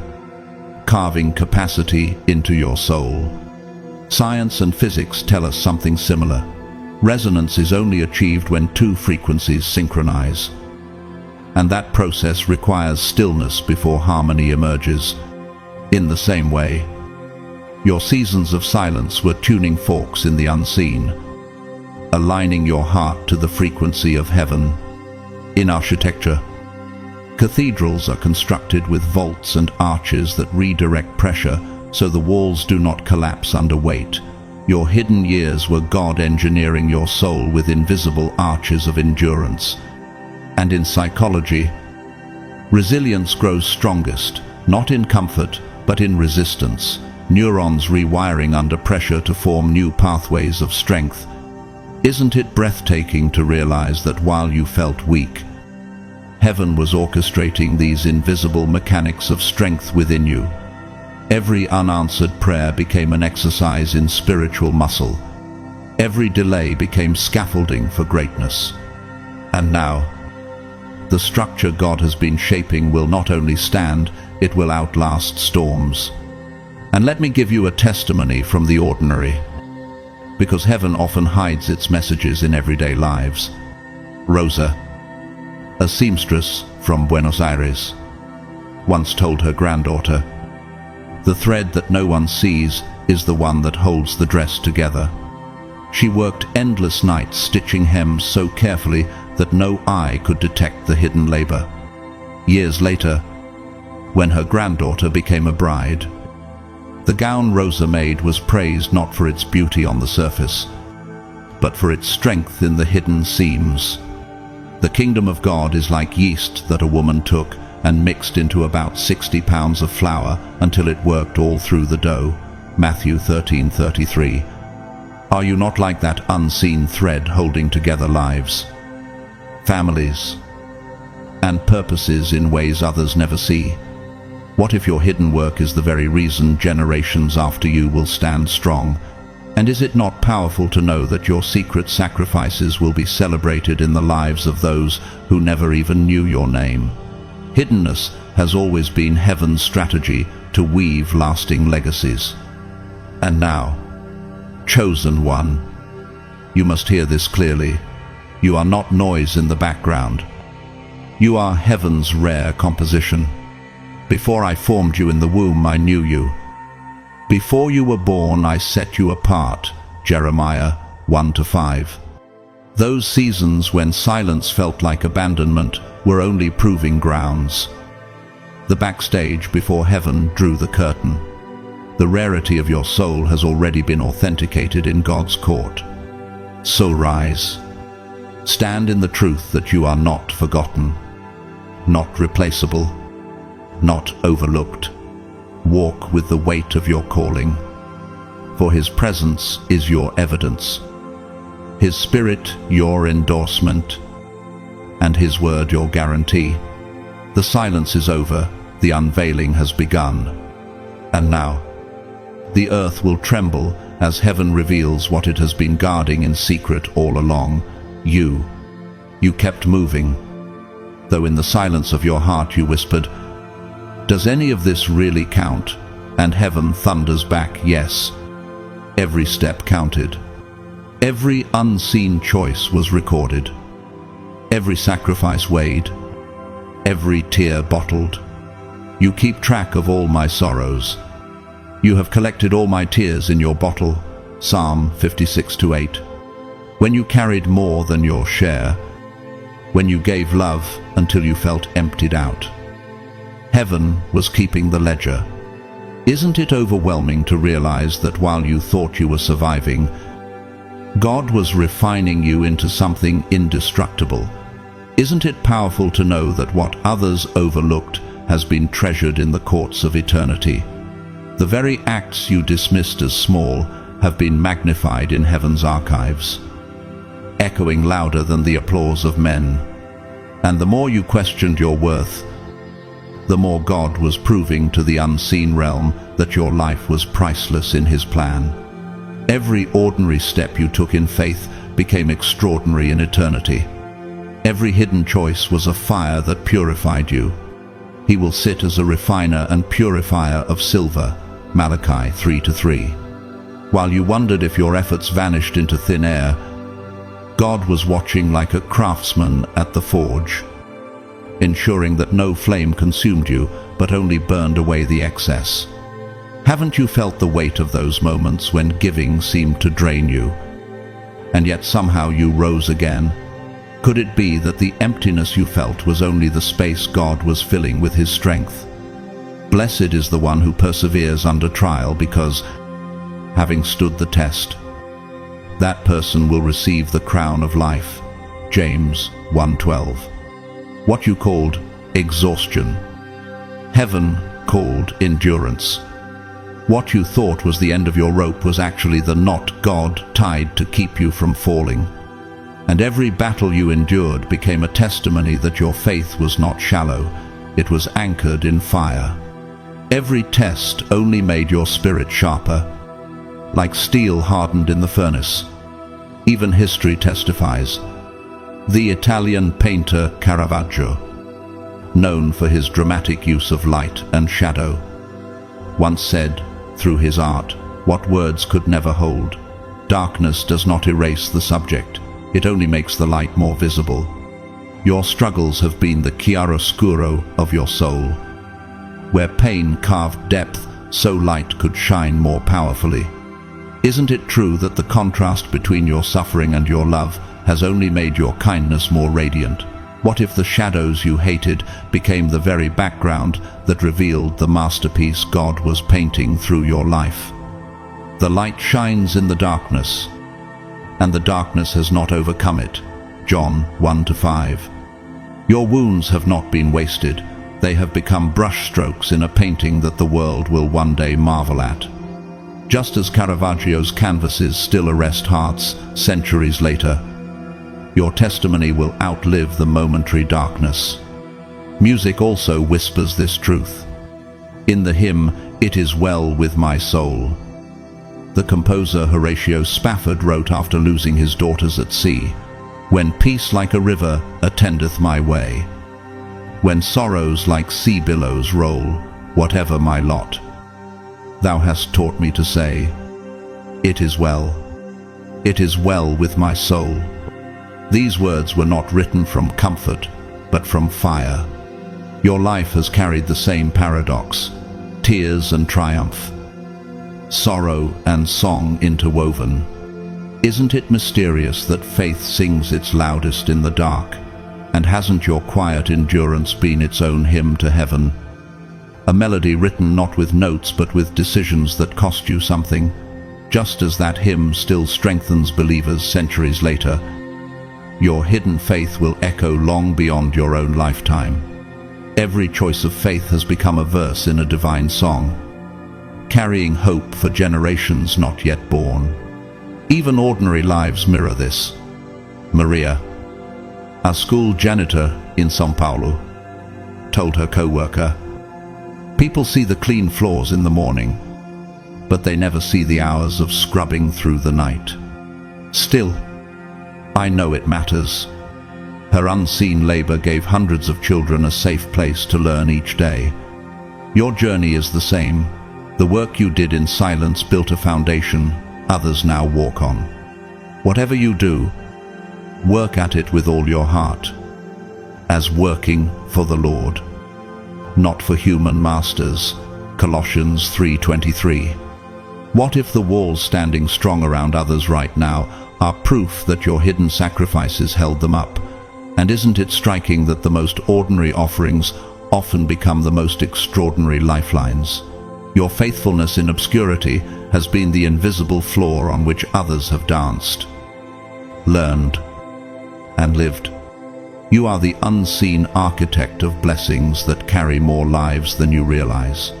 carving capacity into your soul. Science and physics tell us something similar. Resonance is only achieved when two frequencies synchronize. And that process requires stillness before harmony emerges. In the same way, your seasons of silence were tuning forks in the unseen, aligning your heart to the frequency of heaven. In architecture, cathedrals are constructed with vaults and arches that redirect pressure so the walls do not collapse under weight. Your hidden years were God engineering your soul with invisible arches of endurance. And in psychology, resilience grows strongest, not in comfort, but in resistance. Neurons rewiring under pressure to form new pathways of strength. Isn't it breathtaking to realize that while you felt weak, heaven was orchestrating these invisible mechanics of strength within you? Every unanswered prayer became an exercise in spiritual muscle. Every delay became scaffolding for greatness. And now, the structure God has been shaping will not only stand, it will outlast storms. And let me give you a testimony from the ordinary, because heaven often hides its messages in everyday lives. Rosa, a seamstress from Buenos Aires, once told her granddaughter, "The thread that no one sees is the one that holds the dress together." She worked endless nights stitching hems so carefully that no eye could detect the hidden labor. Years later, when her granddaughter became a bride, the gown Rosa made was praised not for its beauty on the surface, but for its strength in the hidden seams. The kingdom of God is like yeast that a woman took and mixed into about 60 pounds of flour until it worked all through the dough. Matthew 13:33. Are you not like that unseen thread holding together lives, families, and purposes in ways others never see? What if your hidden work is the very reason generations after you will stand strong? And is it not powerful to know that your secret sacrifices will be celebrated in the lives of those who never even knew your name? Hiddenness has always been heaven's strategy to weave lasting legacies. And now, chosen one, you must hear this clearly. You are not noise in the background. You are heaven's rare composition. Before I formed you in the womb, I knew you. Before you were born, I set you apart. Jeremiah 1-5. Those seasons when silence felt like abandonment were only proving grounds. The backstage before heaven drew the curtain. The rarity of your soul has already been authenticated in God's court. So rise. Stand in the truth that you are not forgotten, not replaceable, not overlooked. Walk with the weight of your calling, for His presence is your evidence, His Spirit your endorsement, and His word your guarantee. The silence is over, the unveiling has begun. And now, the earth will tremble as heaven reveals what it has been guarding in secret all along. You kept moving, though in the silence of your heart you whispered, "Does any of this really count?" And heaven thunders back, yes. Every step counted. Every unseen choice was recorded. Every sacrifice weighed. Every tear bottled. You keep track of all my sorrows. You have collected all my tears in your bottle. Psalm 56-8. When you carried more than your share, when you gave love until you felt emptied out, heaven was keeping the ledger. Isn't it overwhelming to realize that while you thought you were surviving, God was refining you into something indestructible? Isn't it powerful to know that what others overlooked has been treasured in the courts of eternity? The very acts you dismissed as small have been magnified in heaven's archives, echoing louder than the applause of men. And the more you questioned your worth, the more God was proving to the unseen realm that your life was priceless in His plan. Every ordinary step you took in faith became extraordinary in eternity. Every hidden choice was a fire that purified you. He will sit as a refiner and purifier of silver. Malachi 3-3. While you wondered if your efforts vanished into thin air, God was watching like a craftsman at the forge, ensuring that no flame consumed you, but only burned away the excess. Haven't you felt the weight of those moments when giving seemed to drain you, and yet somehow you rose again? Could it be that the emptiness you felt was only the space God was filling with His strength? Blessed is the one who perseveres under trial, because, having stood the test, that person will receive the crown of life. James 1:12. What you called exhaustion, heaven called endurance. What you thought was the end of your rope was actually the knot God tied to keep you from falling. And every battle you endured became a testimony that your faith was not shallow, it was anchored in fire. Every test only made your spirit sharper, like steel hardened in the furnace. Even history testifies. The Italian painter Caravaggio, known for his dramatic use of light and shadow, once said, through his art what words could never hold. Darkness does not erase the subject, it only makes the light more visible. Your struggles have been the chiaroscuro of your soul, where pain carved depth so light could shine more powerfully. Isn't it true that the contrast between your suffering and your love has only made your kindness more radiant? What if the shadows you hated became the very background that revealed the masterpiece God was painting through your life? The light shines in the darkness, and the darkness has not overcome it. John 1-5. Your wounds have not been wasted. They have become brushstrokes in a painting that the world will one day marvel at. Just as Caravaggio's canvases still arrest hearts centuries later, your testimony will outlive the momentary darkness. Music also whispers this truth. In the hymn, "It Is Well With My Soul," the composer Horatio Spafford wrote after losing his daughters at sea, "When peace like a river attendeth my way, when sorrows like sea billows roll, whatever my lot, thou hast taught me to say, it is well with my soul." These words were not written from comfort, but from fire. Your life has carried the same paradox, tears and triumph, sorrow and song interwoven. Isn't it mysterious that faith sings its loudest in the dark? And hasn't your quiet endurance been its own hymn to heaven? A melody written not with notes but with decisions that cost you something, just as that hymn still strengthens believers centuries later. Your hidden faith will echo long beyond your own lifetime. Every choice of faith has become a verse in a divine song, carrying hope for generations not yet born. Even ordinary lives mirror this. Maria, a school janitor in São Paulo, told her co-worker, "People see the clean floors in the morning, but they never see the hours of scrubbing through the night. Still, I know it matters." Her unseen labor gave hundreds of children a safe place to learn each day. Your journey is the same. The work you did in silence built a foundation others now walk on. Whatever you do, work at it with all your heart, as working for the Lord, not for human masters. Colossians 3:23. What if the walls standing strong around others right now are proof that your hidden sacrifices held them up? And isn't it striking that the most ordinary offerings often become the most extraordinary lifelines? Your faithfulness in obscurity has been the invisible floor on which others have danced, learned, and lived. You are the unseen architect of blessings that carry more lives than you realize.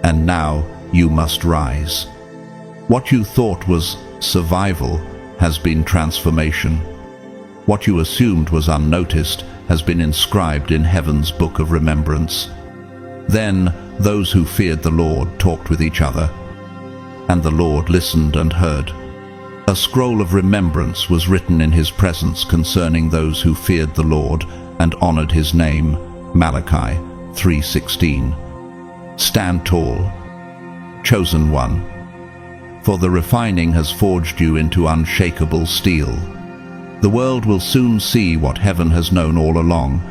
And now you must rise. What you thought was survival has been transformation. What you assumed was unnoticed has been inscribed in heaven's book of remembrance. Then those who feared the Lord talked with each other, and the Lord listened and heard. A scroll of remembrance was written in his presence concerning those who feared the Lord and honored his name. Malachi 3:16. Stand tall, chosen one, for the refining has forged you into unshakable steel. The world will soon see what heaven has known all along.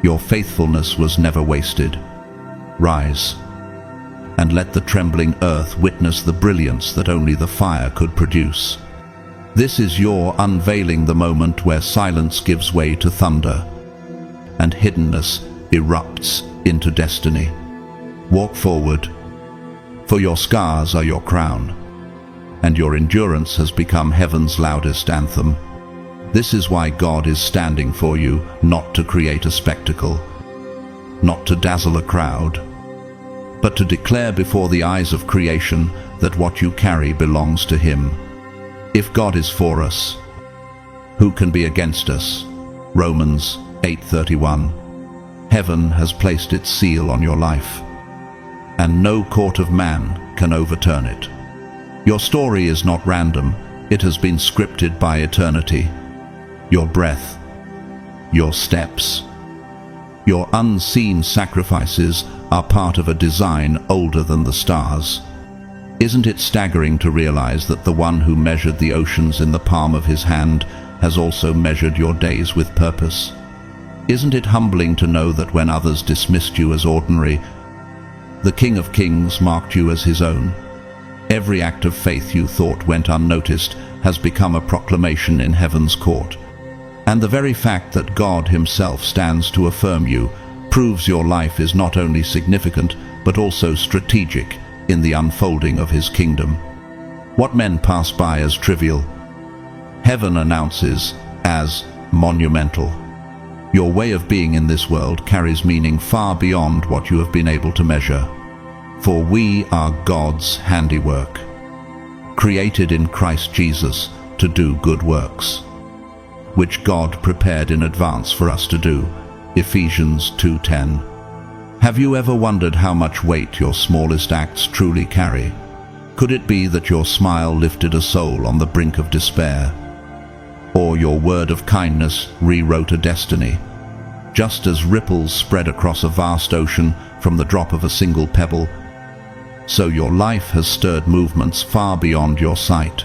Your faithfulness was never wasted. Rise, and let the trembling earth witness the brilliance that only the fire could produce. This is your unveiling, the moment where silence gives way to thunder, and hiddenness erupts into destiny. Walk forward, for your scars are your crown, and your endurance has become heaven's loudest anthem. This is why God is standing for you, not to create a spectacle, not to dazzle a crowd, but to declare before the eyes of creation that what you carry belongs to Him. If God is for us, who can be against us? Romans 8:31. Heaven has placed its seal on your life, and no court of man can overturn it. Your story is not random, it has been scripted by eternity. Your breath, your steps, your unseen sacrifices are part of a design older than the stars. Isn't it staggering to realize that the one who measured the oceans in the palm of his hand has also measured your days with purpose? Isn't it humbling to know that when others dismissed you as ordinary, the King of Kings marked you as his own? Every act of faith you thought went unnoticed has become a proclamation in heaven's court. And the very fact that God himself stands to affirm you proves your life is not only significant but also strategic in the unfolding of his kingdom. What men pass by as trivial, heaven announces as monumental. Your way of being in this world carries meaning far beyond what you have been able to measure. For we are God's handiwork, created in Christ Jesus to do good works, which God prepared in advance for us to do. Ephesians 2:10. Have you ever wondered how much weight your smallest acts truly carry? Could it be that your smile lifted a soul on the brink of despair? Or your word of kindness rewrote a destiny? Just as ripples spread across a vast ocean from the drop of a single pebble, so your life has stirred movements far beyond your sight.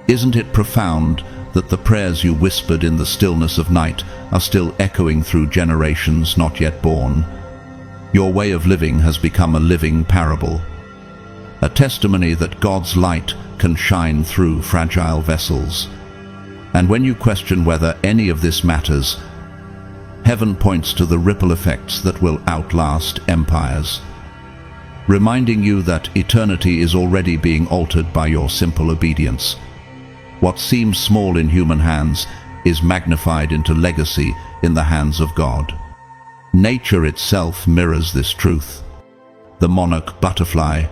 Isn't it profound that the prayers you whispered in the stillness of night are still echoing through generations not yet born? Your way of living has become a living parable, a testimony that God's light can shine through fragile vessels. And when you question whether any of this matters, heaven points to the ripple effects that will outlast empires, reminding you that eternity is already being altered by your simple obedience. What seems small in human hands is magnified into legacy in the hands of God. Nature itself mirrors this truth. The monarch butterfly,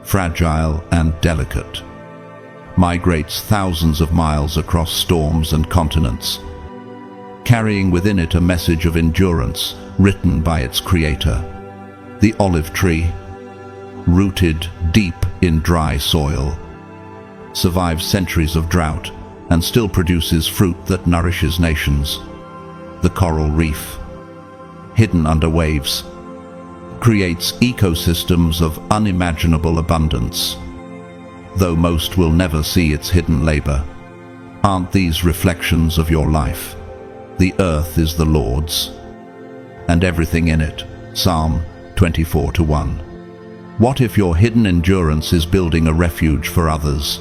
fragile and delicate, migrates thousands of miles across storms and continents, carrying within it a message of endurance written by its creator. The olive tree, rooted deep in dry soil, survives centuries of drought and still produces fruit that nourishes nations. The coral reef, hidden under waves, creates ecosystems of unimaginable abundance, though most will never see its hidden labor. Aren't these reflections of your life? The earth is the Lord's, and everything in it. Psalm 24:1. What if your hidden endurance is building a refuge for others?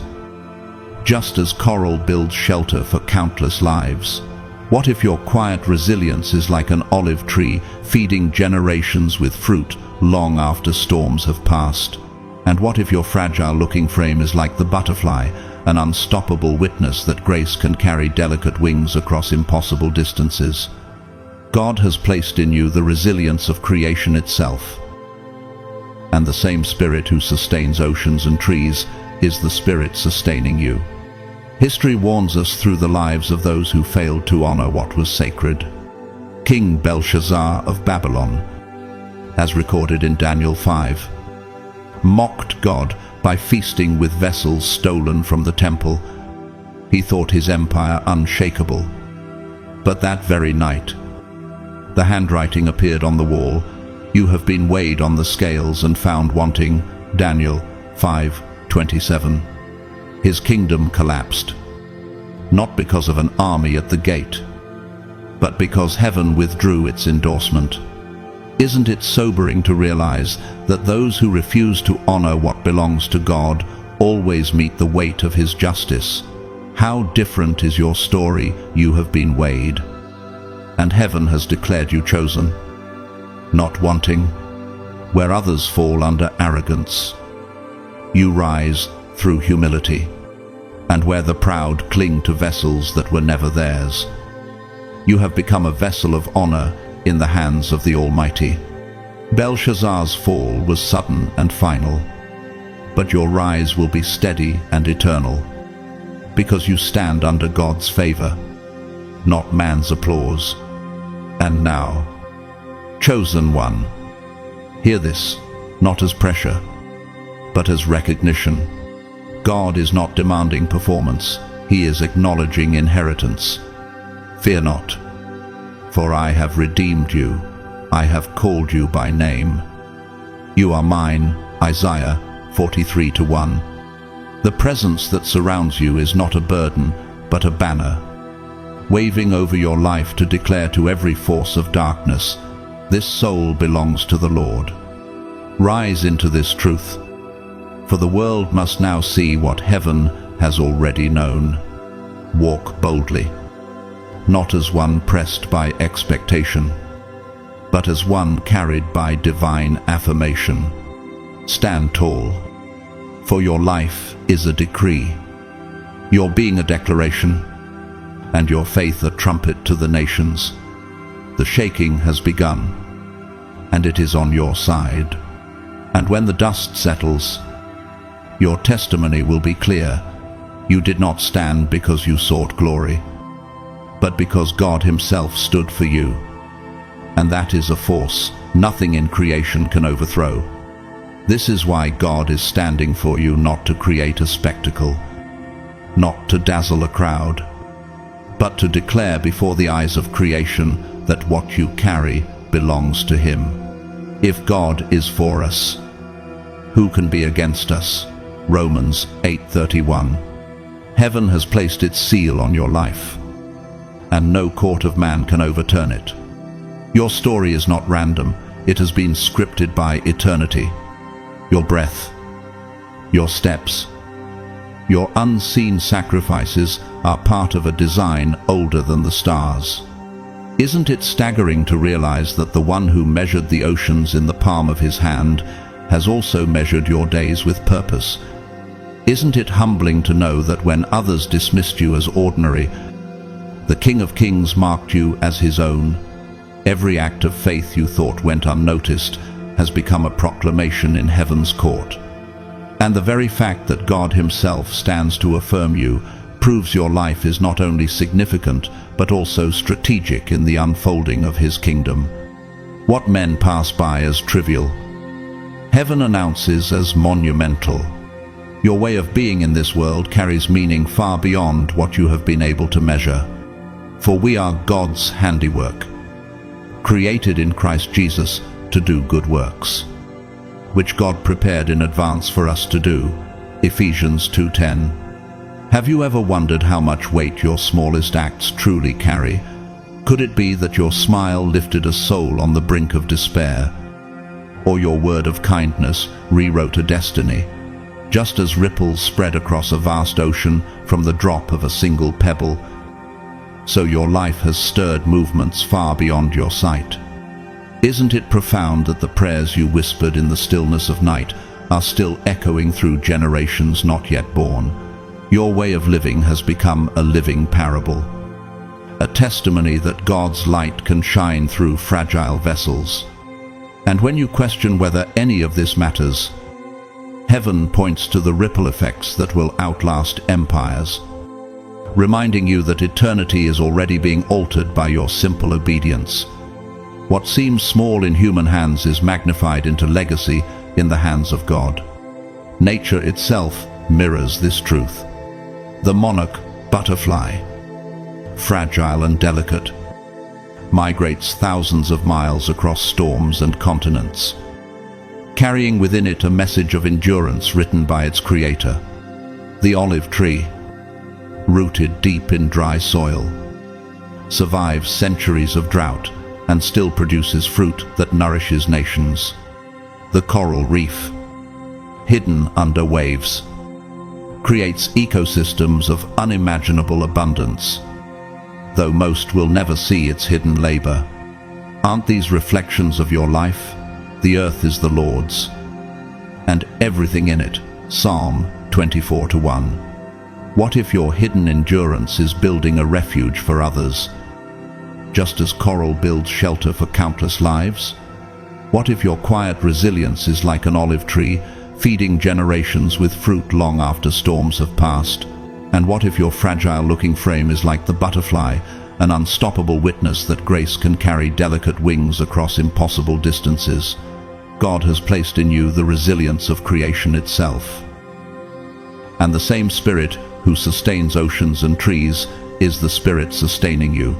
Just as coral builds shelter for countless lives. What if your quiet resilience is like an olive tree feeding generations with fruit long after storms have passed? And what if your fragile-looking frame is like the butterfly, an unstoppable witness that grace can carry delicate wings across impossible distances? God has placed in you the resilience of creation itself. And the same Spirit who sustains oceans and trees is the Spirit sustaining you. History warns us through the lives of those who failed to honor what was sacred. King Belshazzar of Babylon, as recorded in Daniel 5, mocked God by feasting with vessels stolen from the temple. He thought his empire unshakable. But that very night, the handwriting appeared on the wall. You have been weighed on the scales and found wanting. Daniel 5:27. His kingdom collapsed, not because of an army at the gate, but because heaven withdrew its endorsement. Isn't it sobering to realize that those who refuse to honor what belongs to God always meet the weight of his justice? How different is your story? You have been weighed, and heaven has declared you chosen, not wanting. Where others fall under arrogance, you rise through humility, and where the proud cling to vessels that were never theirs, you have become a vessel of honor in the hands of the Almighty. Belshazzar's fall was sudden and final, but your rise will be steady and eternal, because you stand under God's favor, not man's applause. And now, chosen one, hear this, not as pressure, but as recognition. God is not demanding performance, he is acknowledging inheritance. Fear not, for I have redeemed you, I have called you by name. You are mine. Isaiah 43:1. The presence that surrounds you is not a burden, but a banner, waving over your life to declare to every force of darkness, this soul belongs to the Lord. Rise into this truth, for the world must now see what heaven has already known. Walk boldly, not as one pressed by expectation, but as one carried by divine affirmation. Stand tall, for your life is a decree, your being a declaration, and your faith a trumpet to the nations. The shaking has begun, and it is on your side. And when the dust settles, your testimony will be clear. You did not stand because you sought glory, but because God Himself stood for you. And that is a force nothing in creation can overthrow. This is why God is standing for you, not to create a spectacle, not to dazzle a crowd, but to declare before the eyes of creation that what you carry belongs to Him. If God is for us, who can be against us? Romans 8:31. Heaven has placed its seal on your life, and no court of man can overturn it. Your story is not random. It has been scripted by eternity. Your breath, your steps, your unseen sacrifices are part of a design older than the stars. Isn't it staggering to realize that the one who measured the oceans in the palm of His hand has also measured your days with purpose? Isn't it humbling to know that when others dismissed you as ordinary, the King of Kings marked you as His own? Every act of faith you thought went unnoticed has become a proclamation in heaven's court. And the very fact that God Himself stands to affirm you proves your life is not only significant, but also strategic in the unfolding of His kingdom. What men pass by as trivial, heaven announces as monumental. Your way of being in this world carries meaning far beyond what you have been able to measure. For we are God's handiwork, created in Christ Jesus to do good works, which God prepared in advance for us to do. Ephesians 2:10. Have you ever wondered how much weight your smallest acts truly carry? Could it be that your smile lifted a soul on the brink of despair, or your word of kindness rewrote a destiny? Just as ripples spread across a vast ocean from the drop of a single pebble, so your life has stirred movements far beyond your sight. Isn't it profound that the prayers you whispered in the stillness of night are still echoing through generations not yet born? Your way of living has become a living parable, a testimony that God's light can shine through fragile vessels. And when you question whether any of this matters, heaven points to the ripple effects that will outlast empires, reminding you that eternity is already being altered by your simple obedience. What seems small in human hands is magnified into legacy in the hands of God. Nature itself mirrors this truth. The monarch butterfly, fragile and delicate, migrates thousands of miles across storms and continents, carrying within it a message of endurance written by its creator. The olive tree, rooted deep in dry soil, survives centuries of drought and still produces fruit that nourishes nations. The coral reef, hidden under waves, creates ecosystems of unimaginable abundance, though most will never see its hidden labor. Aren't these reflections of your life? The earth is the Lord's, and everything in it. Psalm 24:1. What if your hidden endurance is building a refuge for others, just as coral builds shelter for countless lives? What if your quiet resilience is like an olive tree, feeding generations with fruit long after storms have passed? And what if your fragile-looking frame is like the butterfly, an unstoppable witness that grace can carry delicate wings across impossible distances? God has placed in you the resilience of creation itself. And the same Spirit who sustains oceans and trees is the Spirit sustaining you.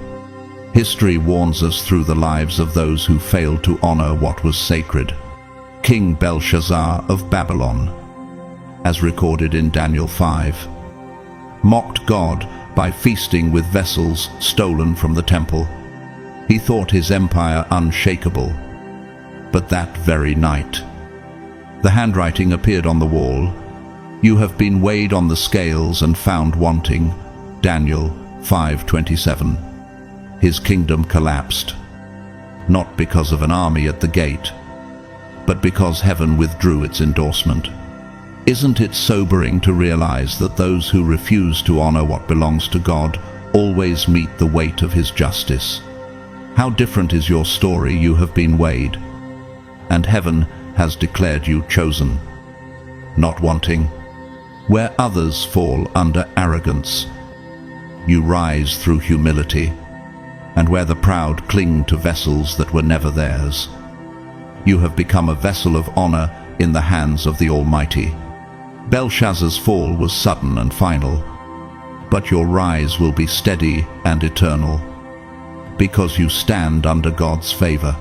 History warns us through the lives of those who failed to honor what was sacred. King Belshazzar of Babylon, as recorded in Daniel 5. Mocked God by feasting with vessels stolen from the temple. He thought his empire unshakable. But that very night, the handwriting appeared on the wall. You have been weighed on the scales and found wanting. Daniel 5:27. His kingdom collapsed, not because of an army at the gate, but because heaven withdrew its endorsement. Isn't it sobering to realize that those who refuse to honor what belongs to God always meet the weight of his justice? How different is your story? You have been weighed, and heaven has declared you chosen. Not wanting, where others fall under arrogance, you rise through humility, and where the proud cling to vessels that were never theirs, you have become a vessel of honor in the hands of the Almighty. Belshazzar's fall was sudden and final, but your rise will be steady and eternal, because you stand under God's favor,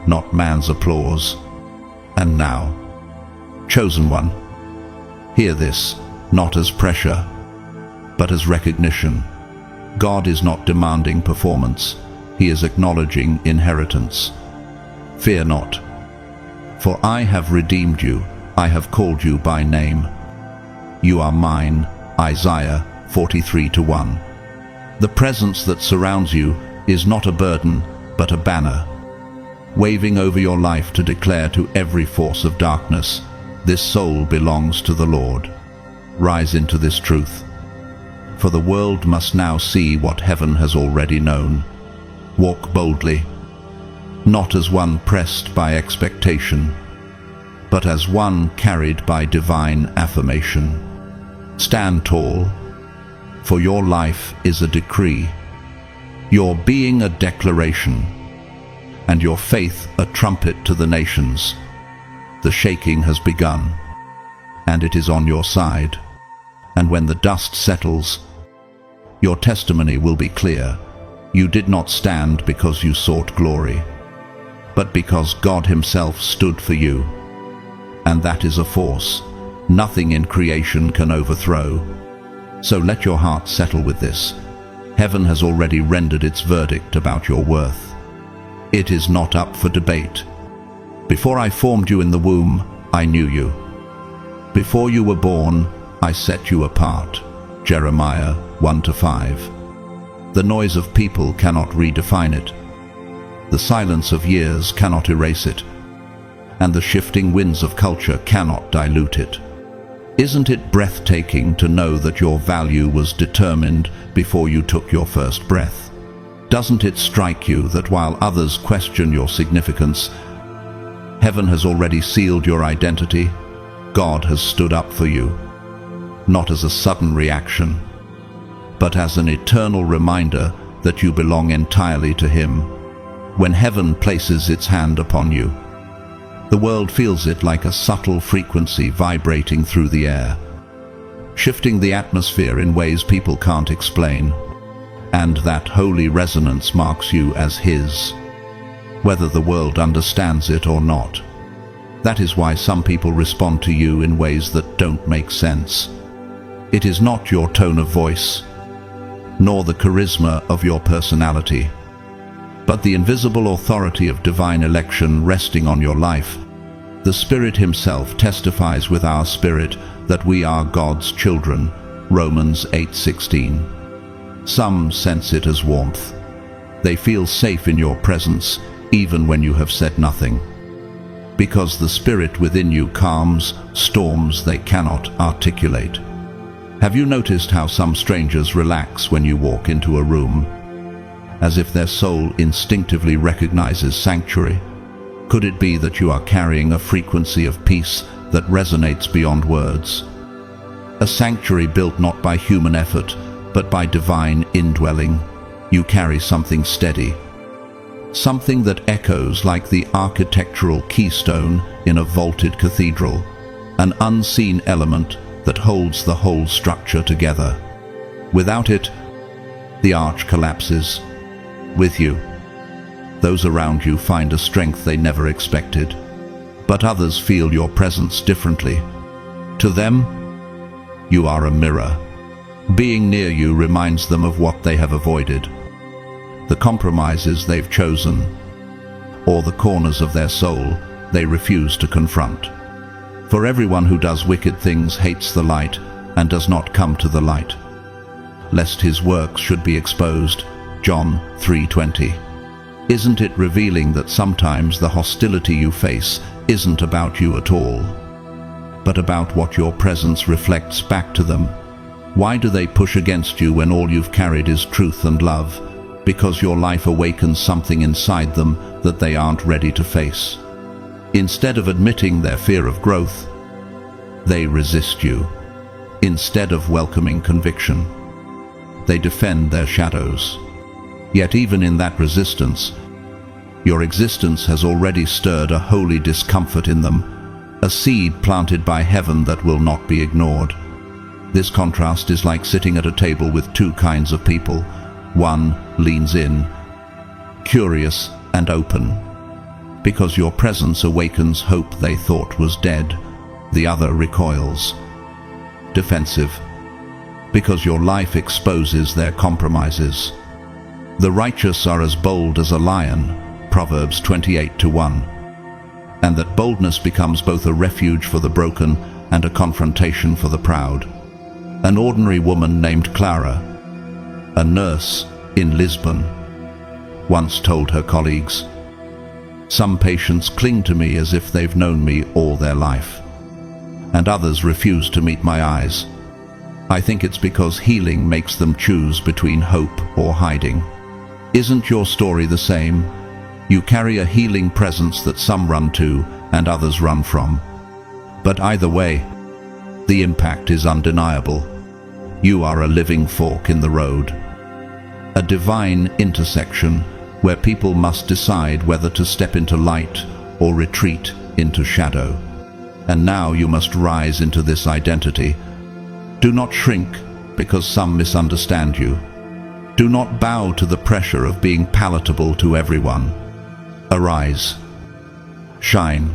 not man's applause. And now, chosen one, hear this, not as pressure, but as recognition. God is not demanding performance, he is acknowledging inheritance. Fear not, for I have redeemed you, I have called you by name. You are mine. Isaiah 43:1. The presence that surrounds you is not a burden, but a banner, waving over your life to declare to every force of darkness, this soul belongs to the Lord. Rise into this truth, for the world must now see what heaven has already known. Walk boldly, not as one pressed by expectation, but as one carried by divine affirmation. Stand tall, for your life is a decree, your being a declaration, and your faith a trumpet to the nations. The shaking has begun, and it is on your side. And when the dust settles, your testimony will be clear. You did not stand because you sought glory, but because God himself stood for you. And that is a force nothing in creation can overthrow. So let your heart settle with this. Heaven has already rendered its verdict about your worth. It is not up for debate. Before I formed you in the womb, I knew you. Before you were born, I set you apart. Jeremiah 1-5. The noise of people cannot redefine it. The silence of years cannot erase it. And the shifting winds of culture cannot dilute it. Isn't it breathtaking to know that your value was determined before you took your first breath? Doesn't it strike you that while others question your significance, heaven has already sealed your identity? God has stood up for you, not as a sudden reaction, but as an eternal reminder that you belong entirely to him. When heaven places its hand upon you, the world feels it like a subtle frequency vibrating through the air, shifting the atmosphere in ways people can't explain. And that holy resonance marks you as his, whether the world understands it or not. That is why some people respond to you in ways that don't make sense. It is not your tone of voice, nor the charisma of your personality, but the invisible authority of divine election resting on your life. The Spirit himself testifies with our spirit that we are God's children. Romans 8:16. Some sense it as warmth. They feel safe in your presence, even when you have said nothing, because the Spirit within you calms storms they cannot articulate. Have you noticed how some strangers relax when you walk into a room, as if their soul instinctively recognizes sanctuary? Could it be that you are carrying a frequency of peace that resonates beyond words? A sanctuary built not by human effort, but by divine indwelling. You carry something steady, something that echoes like the architectural keystone in a vaulted cathedral, an unseen element that holds the whole structure together. Without it, the arch collapses. With you, those around you find a strength they never expected, but others feel your presence differently. To them, you are a mirror. Being near you reminds them of what they have avoided, the compromises they've chosen, or the corners of their soul they refuse to confront. For everyone who does wicked things hates the light and does not come to the light, lest his works should be exposed. John 3:20. Isn't it revealing that sometimes the hostility you face isn't about you at all, but about what your presence reflects back to them? Why do they push against you when all you've carried is truth and love? Because your life awakens something inside them that they aren't ready to face. Instead of admitting their fear of growth, they resist you. Instead of welcoming conviction, they defend their shadows. Yet even in that resistance, your existence has already stirred a holy discomfort in them, a seed planted by heaven that will not be ignored. This contrast is like sitting at a table with two kinds of people. One leans in, curious and open, because your presence awakens hope they thought was dead. The other recoils, defensive, because your life exposes their compromises. The righteous are as bold as a lion, Proverbs 28:1, and that boldness becomes both a refuge for the broken and a confrontation for the proud. An ordinary woman named Clara, a nurse in Lisbon, once told her colleagues, "Some patients cling to me as if they've known me all their life, and others refuse to meet my eyes. I think it's because healing makes them choose between hope or hiding." Isn't your story the same? You carry a healing presence that some run to and others run from. But either way, the impact is undeniable. You are a living fork in the road, a divine intersection where people must decide whether to step into light or retreat into shadow. And now you must rise into this identity. Do not shrink because some misunderstand you. Do not bow to the pressure of being palatable to everyone. Arise, shine,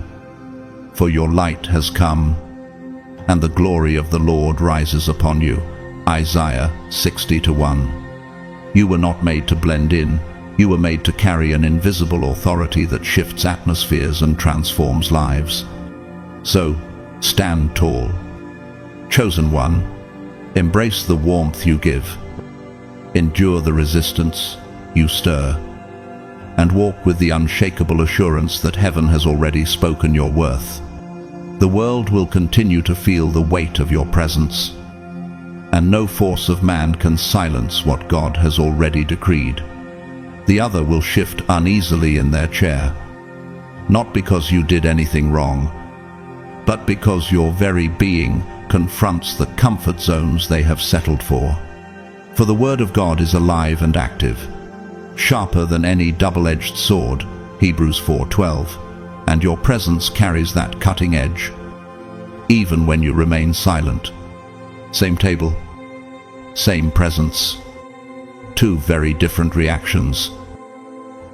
for your light has come, and the glory of the Lord rises upon you. Isaiah 60:1. You were not made to blend in. You were made to carry an invisible authority that shifts atmospheres and transforms lives. So, stand tall. Chosen one, embrace the warmth you give. Endure the resistance you stir, and walk with the unshakable assurance that heaven has already spoken your worth. The world will continue to feel the weight of your presence, and no force of man can silence what God has already decreed. The other will shift uneasily in their chair, not because you did anything wrong, but because your very being confronts the comfort zones they have settled for. For the word of God is alive and active, sharper than any double-edged sword, Hebrews 4:12, and your presence carries that cutting edge, even when you remain silent. Same table, same presence, two very different reactions.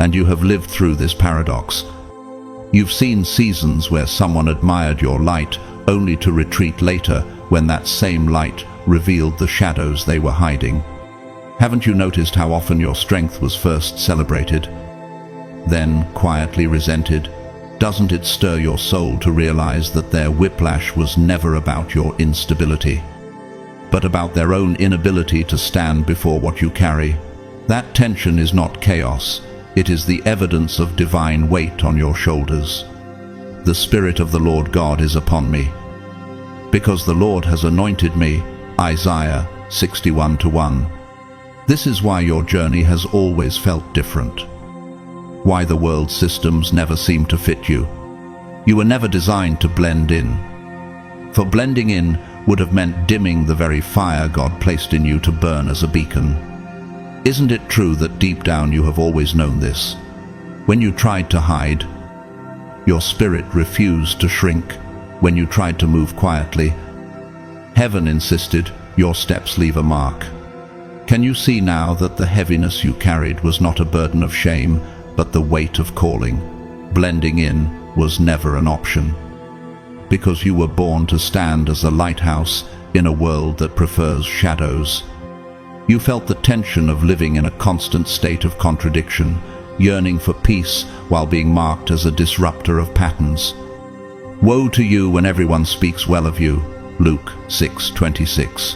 And you have lived through this paradox. You've seen seasons where someone admired your light only to retreat later when that same light revealed the shadows they were hiding. Haven't you noticed how often your strength was first celebrated, then quietly resented? Doesn't it stir your soul to realize that their whiplash was never about your instability, but about their own inability to stand before what you carry? That tension is not chaos. It is the evidence of divine weight on your shoulders. The Spirit of the Lord God is upon me, because the Lord has anointed me. Isaiah 61:1. This is why your journey has always felt different, why the world's systems never seem to fit you. You were never designed to blend in, for blending in would have meant dimming the very fire God placed in you to burn as a beacon. Isn't it true that deep down you have always known this? When you tried to hide, your spirit refused to shrink. When you tried to move quietly, heaven insisted your steps leave a mark. Can you see now that the heaviness you carried was not a burden of shame, but the weight of calling? Blending in was never an option. because you were born to stand as a lighthouse in a world that prefers shadows. You felt the tension of living in a constant state of contradiction, yearning for peace while being marked as a disruptor of patterns. Woe to you when everyone speaks well of you, Luke 6:26.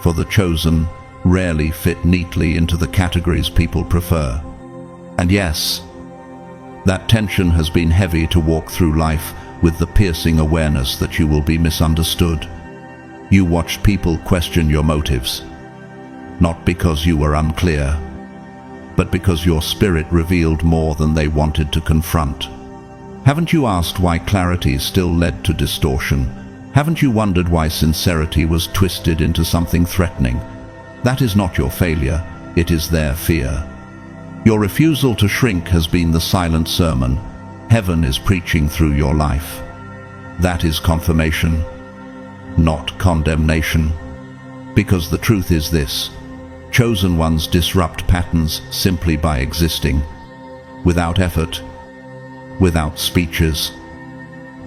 For the chosen rarely fit neatly into the categories people prefer. And yes, that tension has been heavy to walk through life with the piercing awareness that you will be misunderstood. You watched people question your motives, not because you were unclear, but because your spirit revealed more than they wanted to confront. Haven't you asked why clarity still led to distortion? Haven't you wondered why sincerity was twisted into something threatening? That is not your failure, it is their fear. Your refusal to shrink has been the silent sermon heaven is preaching through your life. That is confirmation, not condemnation. Because the truth is this: chosen ones disrupt patterns simply by existing, without effort, without speeches,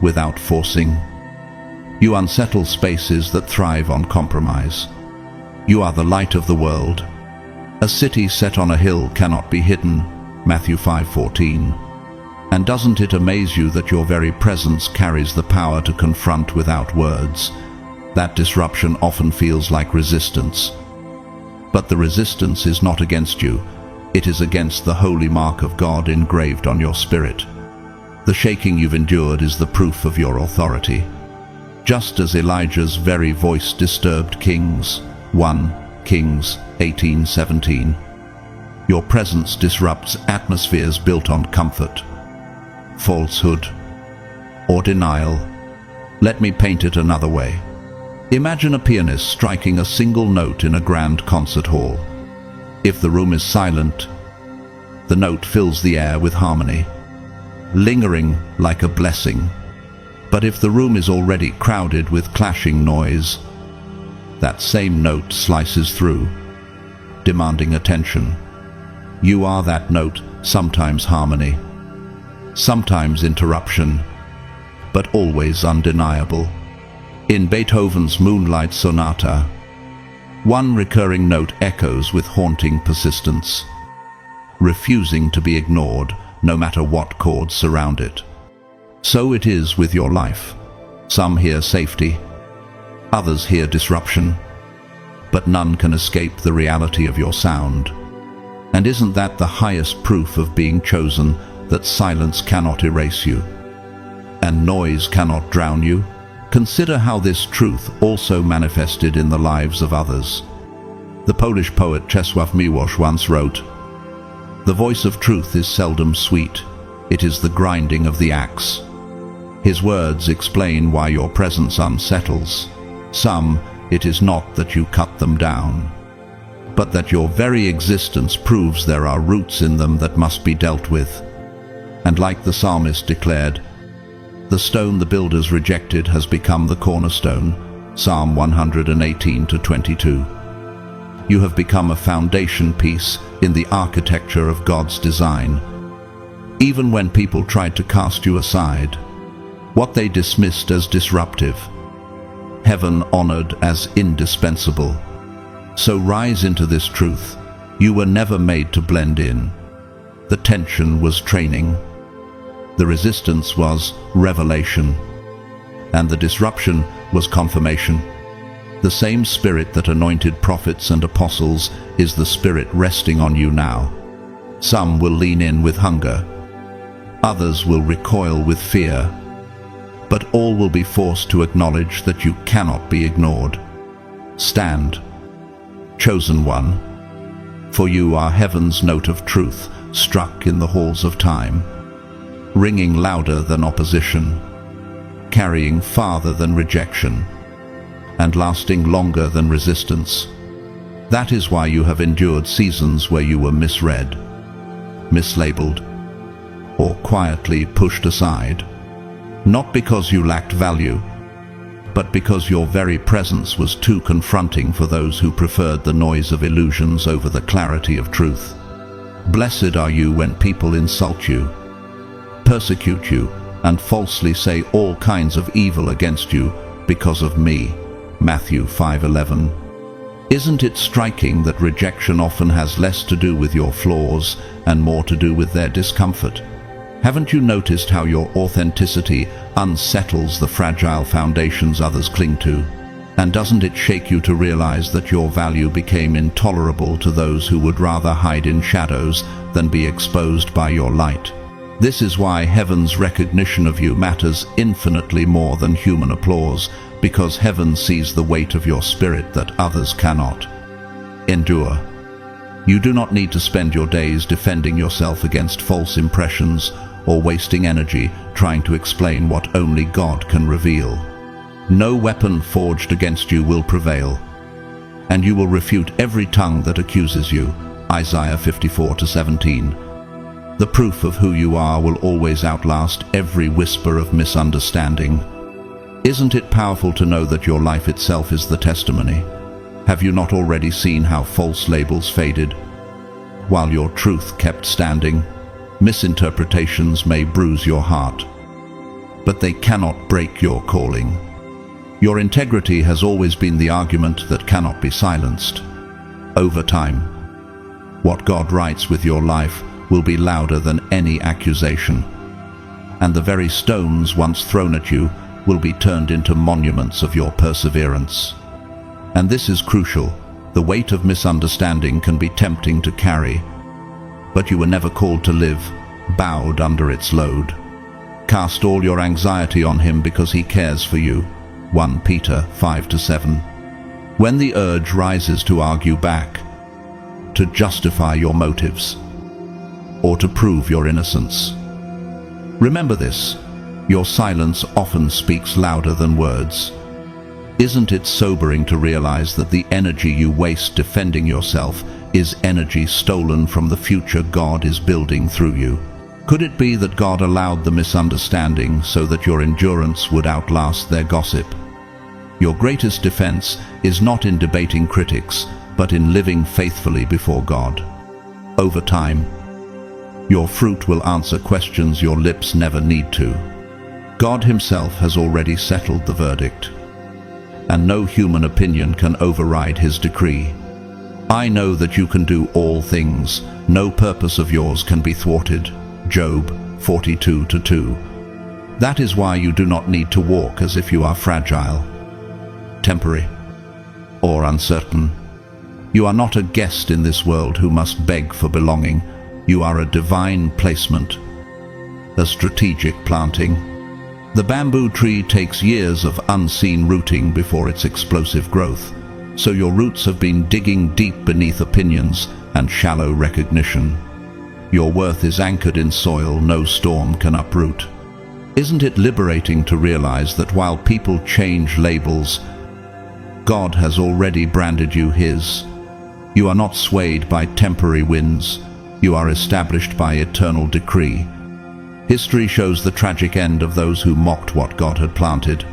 without forcing. You unsettle spaces that thrive on compromise. You are the light of the world. A city set on a hill cannot be hidden, Matthew 5:14. And doesn't it amaze you that your very presence carries the power to confront without words? That disruption often feels like resistance. But the resistance is not against you, it is against the holy mark of God engraved on your spirit. The shaking you've endured is the proof of your authority. Just as Elijah's very voice disturbed kings, 1 Kings 18:17. Your presence disrupts atmospheres built on comfort, falsehood, or denial. Let me paint it another way. Imagine a pianist striking a single note in a grand concert hall. If the room is silent, the note fills the air with harmony, lingering like a blessing. But if the room is already crowded with clashing noise, that same note slices through, demanding attention. You are that note, sometimes harmony, sometimes interruption, but always undeniable. In Beethoven's Moonlight Sonata, one recurring note echoes with haunting persistence, refusing to be ignored no matter what chords surround it. So it is with your life. Some hear safety, others hear disruption, but none can escape the reality of your sound. And isn't that the highest proof of being chosen, that silence cannot erase you, and noise cannot drown you? Consider how this truth also manifested in the lives of others. The Polish poet Czesław Miłosz once wrote, "The voice of truth is seldom sweet, it is the grinding of the axe." His words explain why your presence unsettles. Some, it is not that you cut them down, but that your very existence proves there are roots in them that must be dealt with. And like the psalmist declared, the stone the builders rejected has become the cornerstone, Psalm 118:22. You have become a foundation piece in the architecture of God's design. Even when people tried to cast you aside, what they dismissed as disruptive, heaven honored as indispensable. So rise into this truth. You were never made to blend in. The tension was training. The resistance was revelation. And the disruption was confirmation. The same spirit that anointed prophets and apostles is the spirit resting on you now. Some will lean in with hunger. Others will recoil with fear. But all will be forced to acknowledge that you cannot be ignored. Stand, chosen one, for you are heaven's note of truth struck in the halls of time, ringing louder than opposition, carrying farther than rejection, and lasting longer than resistance. That is why you have endured seasons where you were misread, mislabeled, or quietly pushed aside. Not because you lacked value, but because your very presence was too confronting for those who preferred the noise of illusions over the clarity of truth. Blessed are you when people insult you, persecute you, and falsely say all kinds of evil against you because of me. Matthew 5:11. Isn't it striking that rejection often has less to do with your flaws and more to do with their discomfort? Haven't you noticed how your authenticity unsettles the fragile foundations others cling to? And doesn't it shake you to realize that your value became intolerable to those who would rather hide in shadows than be exposed by your light? This is why heaven's recognition of you matters infinitely more than human applause, because heaven sees the weight of your spirit that others cannot. Endure. You do not need to spend your days defending yourself against false impressions or wasting energy trying to explain what only God can reveal. No weapon forged against you will prevail, and you will refute every tongue that accuses you. Isaiah 54:17. The proof of who you are will always outlast every whisper of misunderstanding. Isn't it powerful to know that your life itself is the testimony? Have you not already seen how false labels faded, while your truth kept standing? Misinterpretations may bruise your heart, but they cannot break your calling. Your integrity has always been the argument that cannot be silenced. Over time, what God writes with your life will be louder than any accusation, and the very stones once thrown at you will be turned into monuments of your perseverance. And this is crucial. The weight of misunderstanding can be tempting to carry, but you were never called to live bowed under its load. Cast all your anxiety on him because he cares for you. 1 Peter 5-7. When the urge rises to argue back, to justify your motives, or to prove your innocence, remember this: your silence often speaks louder than words. Isn't it sobering to realize that the energy you waste defending yourself is energy stolen from the future God is building through you? Could it be that God allowed the misunderstanding so that your endurance would outlast their gossip? Your greatest defense is not in debating critics, but in living faithfully before God. Over time, your fruit will answer questions your lips never need to. God himself has already settled the verdict, and no human opinion can override his decree. I know that you can do all things. No purpose of yours can be thwarted. Job 42:2. That is why you do not need to walk as if you are fragile, temporary, or uncertain. You are not a guest in this world who must beg for belonging. You are a divine placement, a strategic planting. The bamboo tree takes years of unseen rooting before its explosive growth, so your roots have been digging deep beneath opinions and shallow recognition. Your worth is anchored in soil no storm can uproot. Isn't it liberating to realize that while people change labels, God has already branded you his? You are not swayed by temporary winds. You are established by eternal decree. History shows the tragic end of those who mocked what God had planted.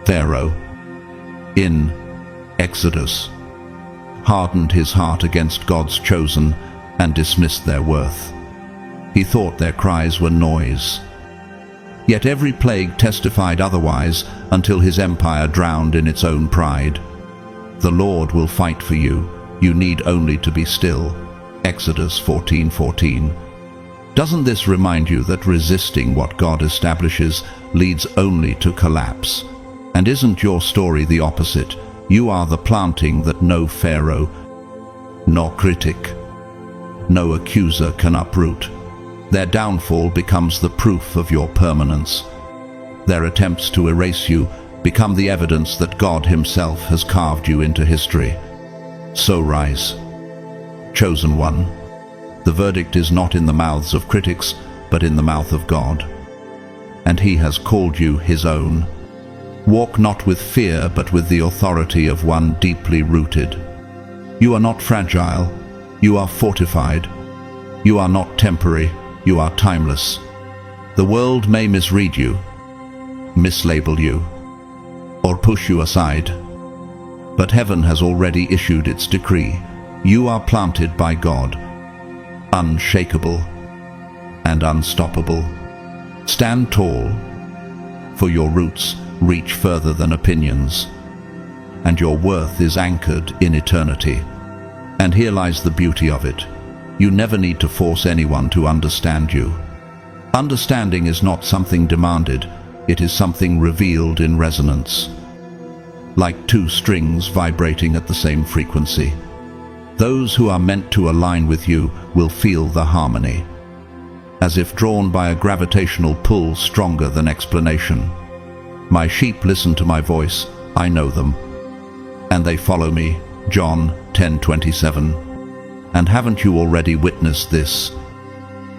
Pharaoh, in Exodus, hardened his heart against God's chosen and dismissed their worth. He thought their cries were noise. Yet every plague testified otherwise until his empire drowned in its own pride. The Lord will fight for you. You need only to be still. Exodus 14:14. Doesn't this remind you that resisting what God establishes leads only to collapse? And isn't your story the opposite? You are the planting that no Pharaoh, nor critic, no accuser can uproot. Their downfall becomes the proof of your permanence. Their attempts to erase you become the evidence that God himself has carved you into history. So rise, chosen one. The verdict is not in the mouths of critics, but in the mouth of God. And he has called you his own. Walk not with fear, but with the authority of one deeply rooted. You are not fragile. You are fortified. You are not temporary. You are timeless. The world may misread you, mislabel you, or push you aside. But heaven has already issued its decree. You are planted by God, unshakable and unstoppable. Stand tall, for your roots reach further than opinions, and your worth is anchored in eternity. And here lies the beauty of it. You never need to force anyone to understand you. Understanding is not something demanded, it is something revealed in resonance. Like two strings vibrating at the same frequency. Those who are meant to align with you will feel the harmony, as if drawn by a gravitational pull stronger than explanation. My sheep listen to my voice, I know them, and they follow me. John 10:27. And haven't you already witnessed this?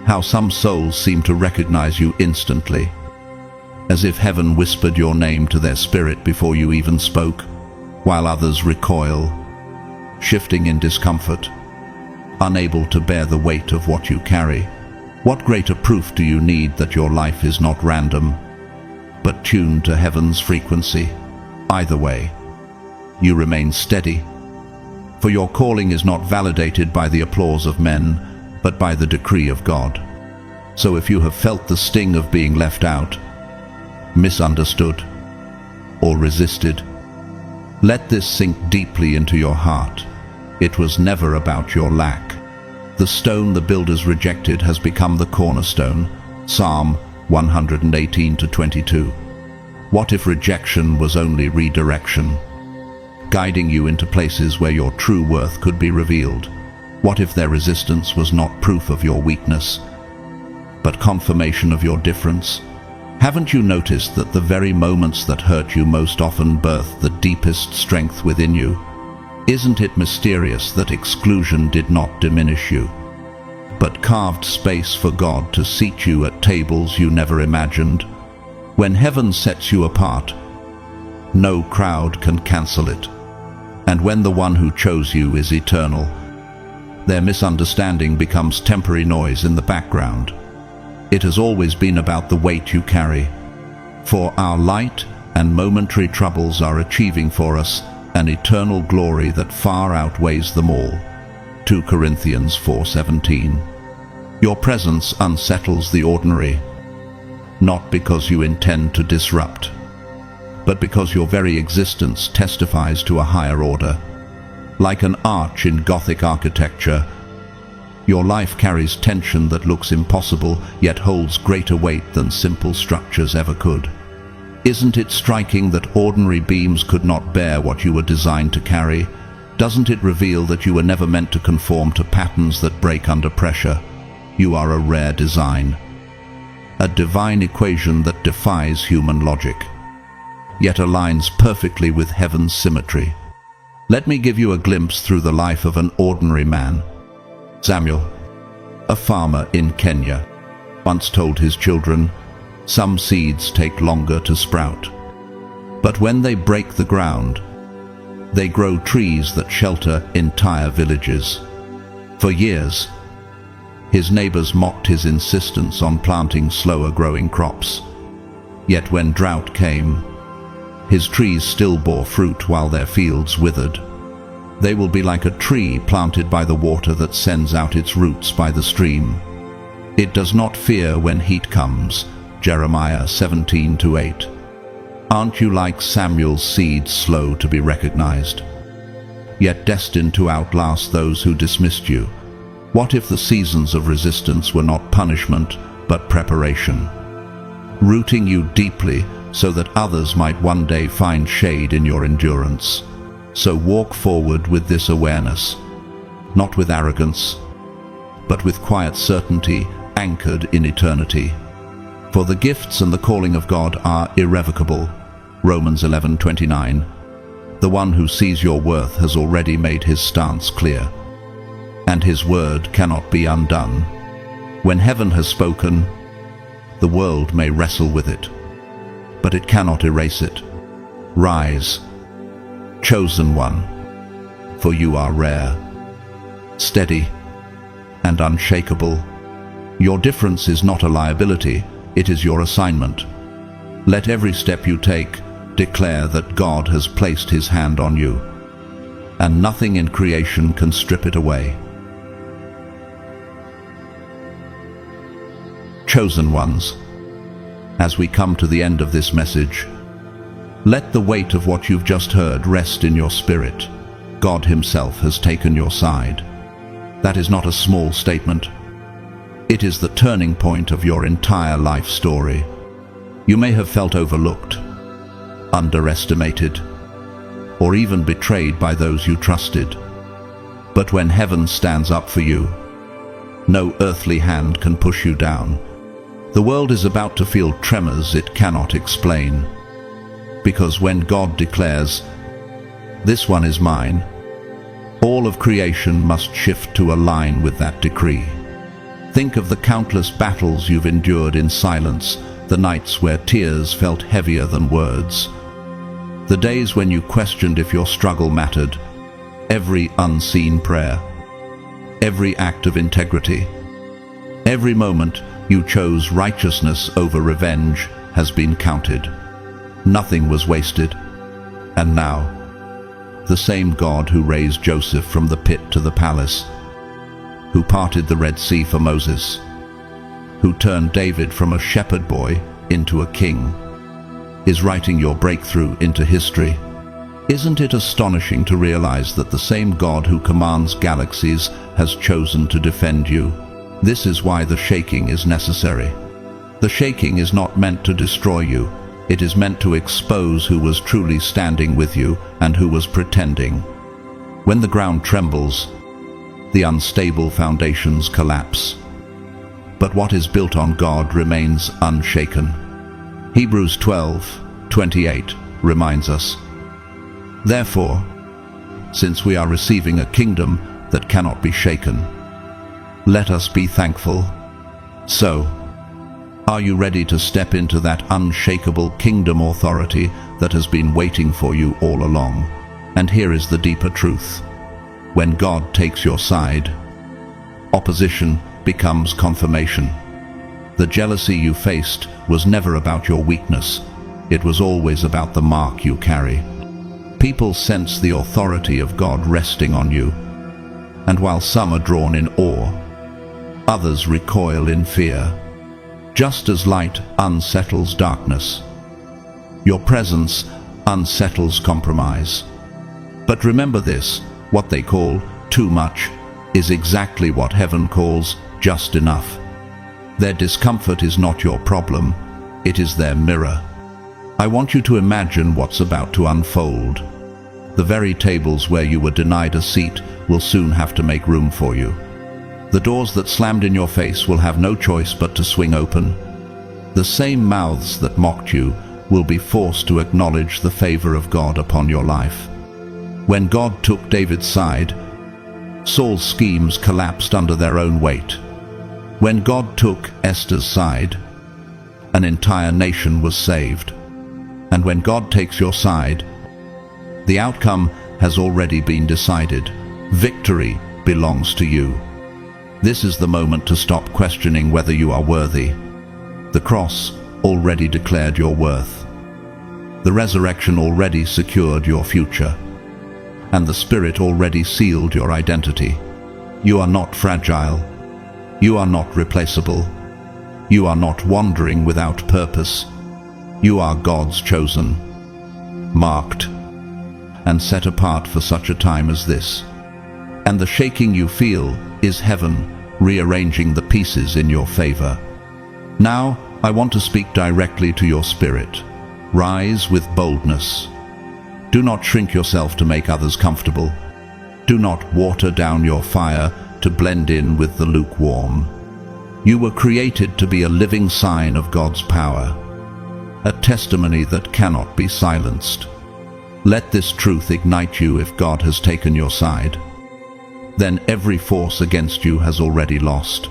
How some souls seem to recognize you instantly, as if heaven whispered your name to their spirit before you even spoke, while others recoil, shifting in discomfort, unable to bear the weight of what you carry. What greater proof do you need that your life is not random, but tuned to heaven's frequency? Either way, you remain steady, for your calling is not validated by the applause of men, but by the decree of God. So if you have felt the sting of being left out, misunderstood, or resisted, let this sink deeply into your heart. It was never about your lack. The stone the builders rejected has become the cornerstone. Psalm 118:22. What if rejection was only redirection, guiding you into places where your true worth could be revealed? What if their resistance was not proof of your weakness, but confirmation of your difference? Haven't you noticed that the very moments that hurt you most often birth the deepest strength within you? Isn't it mysterious that exclusion did not diminish you, but carved space for God to seat you at tables you never imagined? When heaven sets you apart, no crowd can cancel it. And when the one who chose you is eternal, their misunderstanding becomes temporary noise in the background. It has always been about the weight you carry. For our light and momentary troubles are achieving for us an eternal glory that far outweighs them all. 2 Corinthians 4:17. Your presence unsettles the ordinary, not because you intend to disrupt, but because your very existence testifies to a higher order. Like an arch in Gothic architecture, your life carries tension that looks impossible, yet holds greater weight than simple structures ever could. Isn't it striking that ordinary beams could not bear what you were designed to carry? Doesn't it reveal that you were never meant to conform to patterns that break under pressure? You are a rare design, a divine equation that defies human logic, yet aligns perfectly with heaven's symmetry. Let me give you a glimpse through the life of an ordinary man. Samuel, a farmer in Kenya, once told his children, "Some seeds take longer to sprout, but when they break the ground, they grow trees that shelter entire villages." For years, his neighbors mocked his insistence on planting slower-growing crops. Yet when drought came, his trees still bore fruit while their fields withered. They will be like a tree planted by the water that sends out its roots by the stream. It does not fear when heat comes. Jeremiah 17:8. Aren't you like Samuel's seed, slow to be recognized, yet destined to outlast those who dismissed you? What if the seasons of resistance were not punishment, but preparation, rooting you deeply so that others might one day find shade in your endurance? So walk forward with this awareness, not with arrogance, but with quiet certainty anchored in eternity. For the gifts and the calling of God are irrevocable. Romans 11:29. The one who sees your worth has already made his stance clear, and his word cannot be undone. When heaven has spoken, the world may wrestle with it, but it cannot erase it. Rise, chosen one, for you are rare, steady, and unshakable. Your difference is not a liability, it is your assignment. Let every step you take declare that God has placed his hand on you, and nothing in creation can strip it away. Chosen ones, As we come to the end of this message, let the weight of what you've just heard rest in your spirit. God Himself has taken your side. That is not a small statement. It is the turning point of your entire life story. You may have felt overlooked, underestimated, or even betrayed by those you trusted. But when heaven stands up for you, no earthly hand can push you down. The world is about to feel tremors it cannot explain. Because when God declares, "This one is mine," all of creation must shift to align with that decree. Think of the countless battles you've endured in silence, the nights where tears felt heavier than words, the days when you questioned if your struggle mattered, every unseen prayer, every act of integrity, every moment you chose righteousness over revenge has been counted. Nothing was wasted. And now, the same God who raised Joseph from the pit to the palace, who parted the Red Sea for Moses, who turned David from a shepherd boy into a king, is writing your breakthrough into history. Isn't it astonishing to realize that the same God who commands galaxies has chosen to defend you? This is why the shaking is necessary. The shaking is not meant to destroy you. It is meant to expose who was truly standing with you and who was pretending. When the ground trembles, the unstable foundations collapse. But what is built on God remains unshaken. Hebrews 12:28 reminds us, "Therefore, since we are receiving a kingdom that cannot be shaken, let us be thankful." So, are you ready to step into that unshakable kingdom authority that has been waiting for you all along? And here is the deeper truth. When God takes your side, opposition becomes confirmation. The jealousy you faced was never about your weakness. It was always about the mark you carry. People sense the authority of God resting on you, and while some are drawn in awe, others recoil in fear. Just as light unsettles darkness, your presence unsettles compromise. But remember this, what they call too much is exactly what heaven calls just enough. Their discomfort is not your problem, it is their mirror. I want you to imagine what's about to unfold. The very tables where you were denied a seat will soon have to make room for you. The doors that slammed in your face will have no choice but to swing open. The same mouths that mocked you will be forced to acknowledge the favor of God upon your life. When God took David's side, Saul's schemes collapsed under their own weight. When God took Esther's side, an entire nation was saved. And when God takes your side, the outcome has already been decided. Victory belongs to you. This is the moment to stop questioning whether you are worthy. The cross already declared your worth. The resurrection already secured your future. And the Spirit already sealed your identity. You are not fragile. You are not replaceable. You are not wandering without purpose. You are God's chosen, marked, and set apart for such a time as this. And the shaking you feel is heaven rearranging the pieces in your favor. Now, I want to speak directly to your spirit. Rise with boldness. Do not shrink yourself to make others comfortable. Do not water down your fire to blend in with the lukewarm. You were created to be a living sign of God's power, a testimony that cannot be silenced. Let this truth ignite you if God has taken your side. Then every force against you has already lost.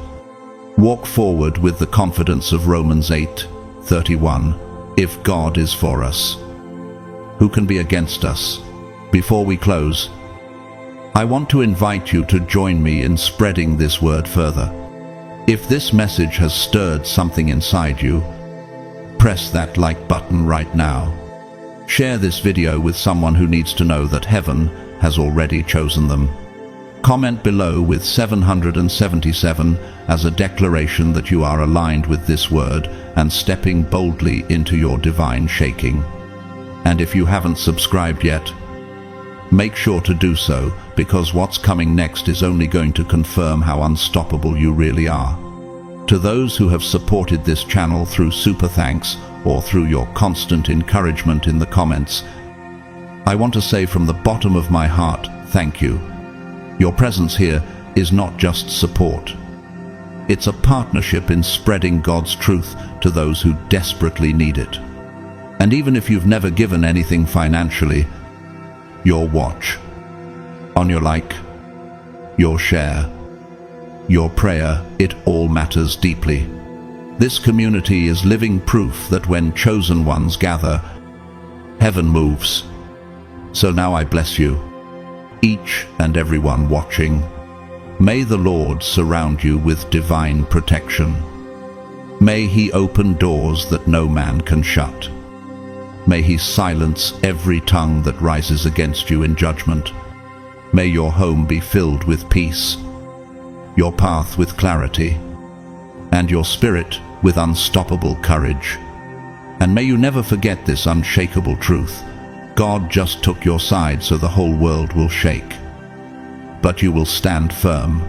Walk forward with the confidence of Romans 8:31. If God is for us, who can be against us? Before we close, I want to invite you to join me in spreading this word further. If this message has stirred something inside you, press that like button right now. Share this video with someone who needs to know that heaven has already chosen them. Comment below with 777 as a declaration that you are aligned with this word and stepping boldly into your divine shaking. And if you haven't subscribed yet, make sure to do so, because what's coming next is only going to confirm how unstoppable you really are. To those who have supported this channel through super thanks or through your constant encouragement in the comments, I want to say from the bottom of my heart, thank you. Your presence here is not just support. It's a partnership in spreading God's truth to those who desperately need it. And even if you've never given anything financially, your watch, on your like, your share, your prayer, it all matters deeply. This community is living proof that when chosen ones gather, heaven moves. So now I bless you, each and everyone watching. May the Lord surround you with divine protection. May He open doors that no man can shut. May He silence every tongue that rises against you in judgment. May your home be filled with peace, your path with clarity, and your spirit with unstoppable courage. And may you never forget this unshakable truth. God just took your side so the whole world will shake. But you will stand firm,